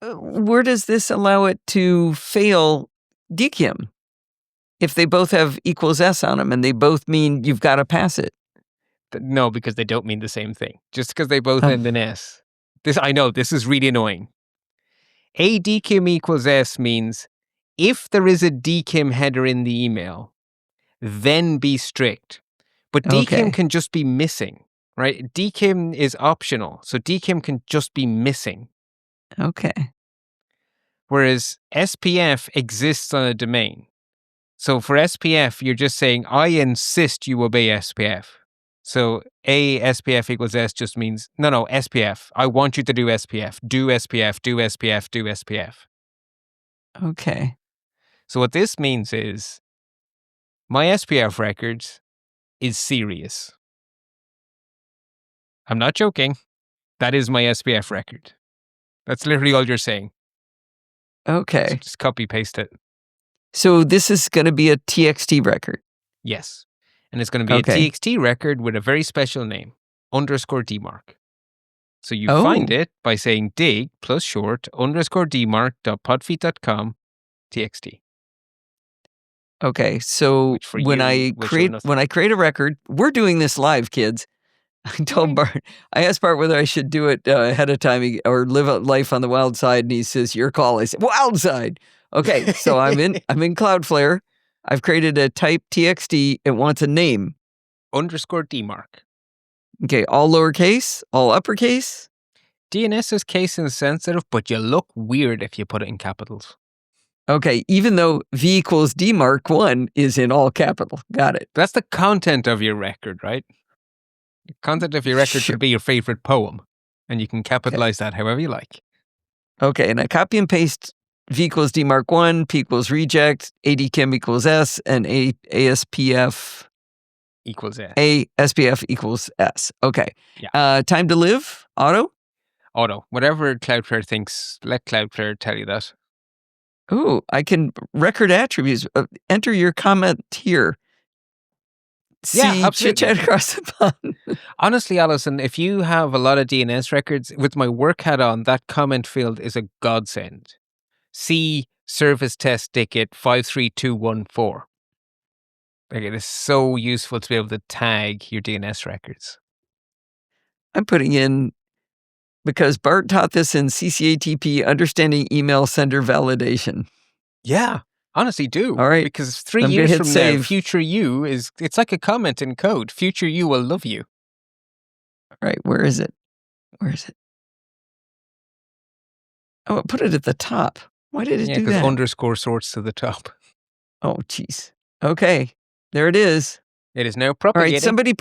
Where does this allow it to fail DKIM? If they both have equals S on them and they both mean you've got to pass it. No, because they don't mean the same thing. Just because they both end in S. I know, this is really annoying. A DKIM equals S means if there is a DKIM header in the email, then be strict. But DKIM can just be missing, right? DKIM is optional, so DKIM can just be missing. Okay. Whereas SPF exists on a domain. So for SPF, you're just saying, I insist you obey SPF. So A SPF equals S just means, no, SPF. I want you to do SPF. Do SPF, do SPF, do SPF. Okay. So what this means is, my SPF record is serious. I'm not joking. That is my SPF record. That's literally all you're saying. Okay. So just copy paste it. So this is going to be a TXT record. Yes. And it's going to be Okay. a TXT record with a very special name, _dmarc. So you Oh. find it by saying dig plus short _dmarc.podfeet.com txt. Okay. So Which for when you I will show nothing. create a record, we're doing this live, kids. I told Yay. Bart, I asked Bart whether I should do it ahead of time or live a life on the wild side, and he says, "Your call." I said, "Wild side." Okay, so I'm in Cloudflare. I've created a type TXT. It wants a name. _dmarc. Okay, all lowercase, all uppercase. DNS is case insensitive, but you look weird if you put it in capitals. Okay, even though v equals dmarc1 is in all capital. Got it. That's the content of your record, right? The content of your record Sure. should be your favorite poem, and you can capitalize that however you like. Okay, and I copy and paste v equals dmarc1, p equals reject, adkim equals s, and ASPF Equals S. ASPF equals s. Okay. Yeah. Time to live, auto. Auto. Whatever Cloudflare thinks, let Cloudflare tell you that. Oh, I can record attributes. Enter your comment here. Yeah, See absolutely. chit-chat across the pond. Honestly, Alison, if you have a lot of DNS records, with my work hat on, that comment field is a godsend. See service test ticket 53214. Like, it is so useful to be able to tag your DNS records. I'm putting in, because Bart taught this in CCATP, understanding email sender validation. Yeah, honestly do. All right. Because 3 I'm gonna years hit from now, save. future you it's like a comment in code. Future you will love you. All right, where is it? Where is it? Oh, it put it at the top. Why did it do because that? underscore sorts to the top. Oh, jeez. Okay, there it is. It is now All propagating. right, somebody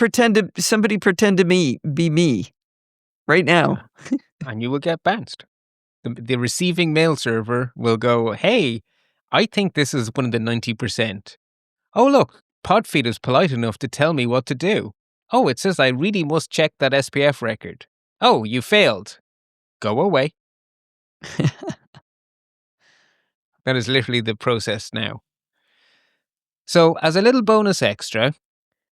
pretend to be me right now. Yeah. And you will get bounced. The receiving mail server will go, hey, I think this is one of the 90%. Oh, look, Podfeed is polite enough to tell me what to do. Oh, it says I really must check that SPF record. Oh, you failed. Go away. That is literally the process now. So, as a little bonus extra,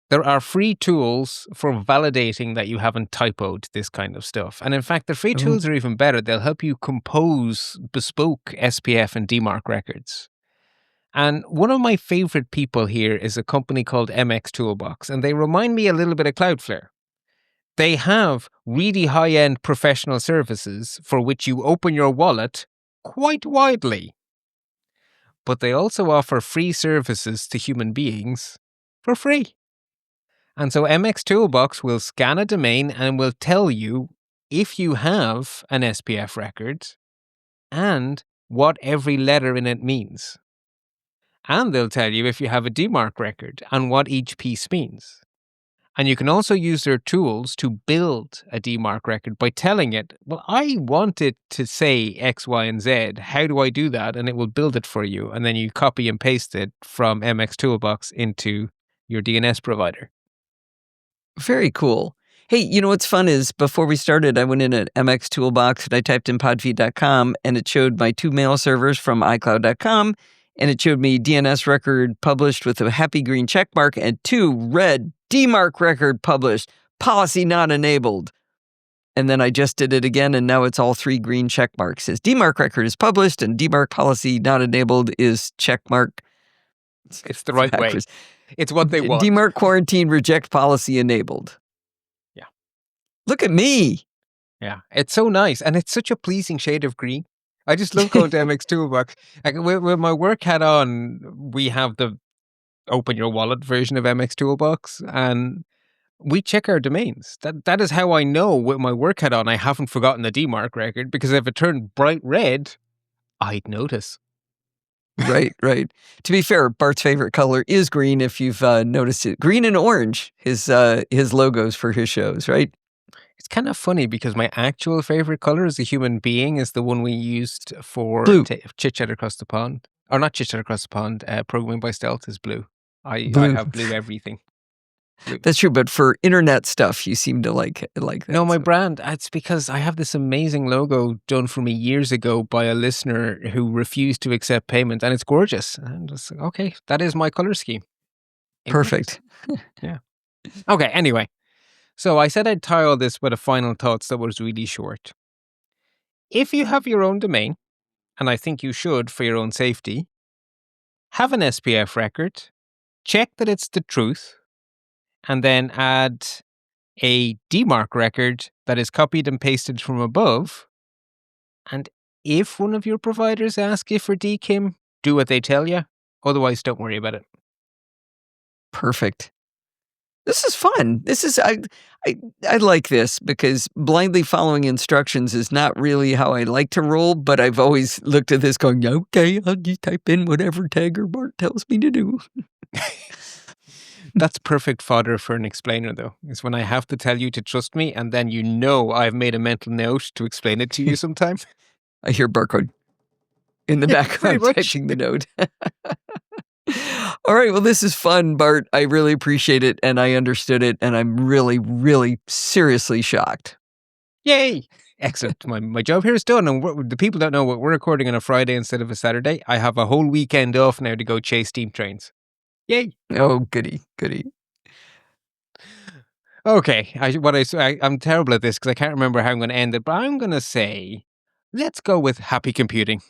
there are free tools for validating that you haven't typoed this kind of stuff. And in fact, the free tools are even better. They'll help you compose bespoke SPF and DMARC records. And one of my favorite people here is a company called MX Toolbox, and they remind me a little bit of Cloudflare. They have really high-end professional services for which you open your wallet quite widely. But they also offer free services to human beings for free. And so MX Toolbox will scan a domain and will tell you if you have an SPF record and what every letter in it means. And they'll tell you if you have a DMARC record and what each piece means. And you can also use their tools to build a DMARC record by telling it, well, I want it to say X, Y, and Z. How do I do that? And it will build it for you. And then you copy and paste it from MX Toolbox into your DNS provider. Very cool. Hey, you know what's fun is before we started, I went in at MX Toolbox and I typed in podfeed.com and it showed my 2 mail servers from iCloud.com and it showed me DNS record published with a happy green check mark and 2 red DMARC record published, policy not enabled. And then I just did it again and now it's all 3 green check marks. It says DMARC record is published and DMARC policy not enabled is check mark. It's the right way. It's what they want. DMARC quarantine reject policy enabled. Yeah. Look at me. Yeah. It's so nice. And it's such a pleasing shade of green. I just love going to MX Toolbox. Like, with my work hat on, we have the open your wallet version of MX Toolbox and we check our domains. That is how I know with my work hat on I haven't forgotten the DMARC record, because if it turned bright red, I'd notice. Right. To be fair, Bart's favorite color is green, if you've noticed it. Green and orange, his logos for his shows, right? It's kind of funny because my actual favorite color as a human being is the one we used for Chit-Chat Across the Pond. Or not Chit-Chat Across the Pond, Programming by Stealth is blue. I have blue everything. That's true, but for internet stuff, you seem to like that. No, my so- brand, it's because I have this amazing logo done for me years ago by a listener who refused to accept payment, and it's gorgeous. And I'm just like, okay, that is my color scheme. It works. Perfect. Okay, anyway. So I said I'd tie all this with a final thoughts that was really short. If you have your own domain, and I think you should for your own safety, have an SPF record, check that it's the truth, and then add a DMARC record that is copied and pasted from above. And if one of your providers asks you for DKIM, do what they tell you. Otherwise, don't worry about it. Perfect. This is fun. I like this because blindly following instructions is not really how I like to roll, but I've always looked at this going, okay, I'll just type in whatever Tagger Bart tells me to do. That's perfect fodder for an explainer, though, is when I have to tell you to trust me, and then I've made a mental note to explain it to you sometime. I hear barcode in the background pretty much. typing the note. All right. Well, this is fun, Bart. I really appreciate it, and I understood it, and I'm really, really seriously shocked. Yay! Excellent. My job here is done, and the people don't know what we're recording on a Friday instead of a Saturday. I have a whole weekend off now to go chase steam trains. Yay! Oh, goody, goody. Okay, I'm terrible at this because I can't remember how I'm going to end it, but I'm going to say, let's go with happy computing.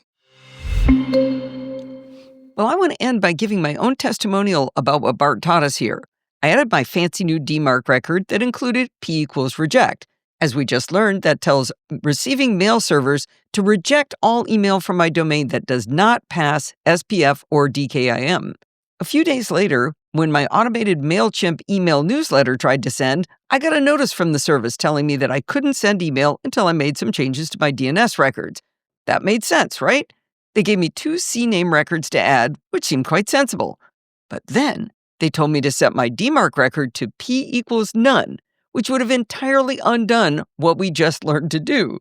Well, I want to end by giving my own testimonial about what Bart taught us here. I added my fancy new DMARC record that included P equals reject. As we just learned, that tells receiving mail servers to reject all email from my domain that does not pass SPF or DKIM. A few days later, when my automated MailChimp email newsletter tried to send, I got a notice from the service telling me that I couldn't send email until I made some changes to my DNS records. That made sense, right? They gave me 2 CNAME records to add, which seemed quite sensible. But then they told me to set my DMARC record to P equals none, which would have entirely undone what we just learned to do.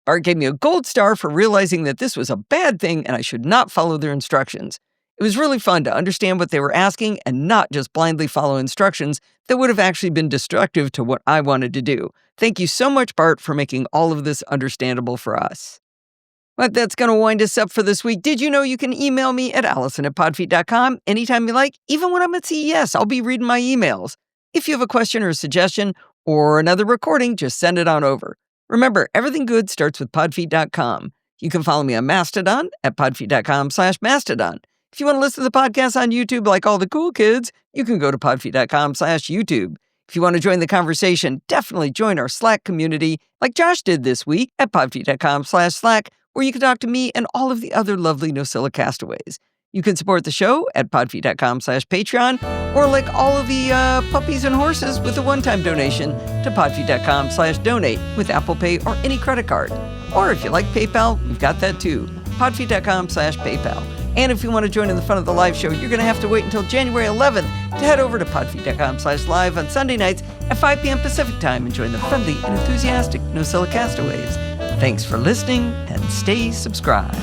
Bart gave me a gold star for realizing that this was a bad thing and I should not follow their instructions. It was really fun to understand what they were asking and not just blindly follow instructions that would have actually been destructive to what I wanted to do. Thank you so much, Bart, for making all of this understandable for us. But that's going to wind us up for this week. Did you know you can email me at allison@podfeet.com anytime you like? Even when I'm at CES, I'll be reading my emails. If you have a question or a suggestion or another recording, just send it on over. Remember, everything good starts with podfeet.com. You can follow me on Mastodon at podfeet.com/Mastodon. If you want to listen to the podcast on YouTube like all the cool kids, you can go to podfeet.com/YouTube. If you want to join the conversation, definitely join our Slack community like Josh did this week at podfeet.com/Slack, where you can talk to me and all of the other lovely Nosilla castaways. You can support the show at podfeet.com/Patreon, or like all of the puppies and horses with a one-time donation to podfeet.com/donate with Apple Pay or any credit card. Or if you like PayPal, we've got that too. podfeet.com/PayPal. And if you want to join in the fun of the live show, you're going to have to wait until January 11th to head over to podfeet.com/live on Sunday nights at 5 p.m. Pacific time and join the friendly and enthusiastic Nosilla castaways. Thanks for listening and stay subscribed.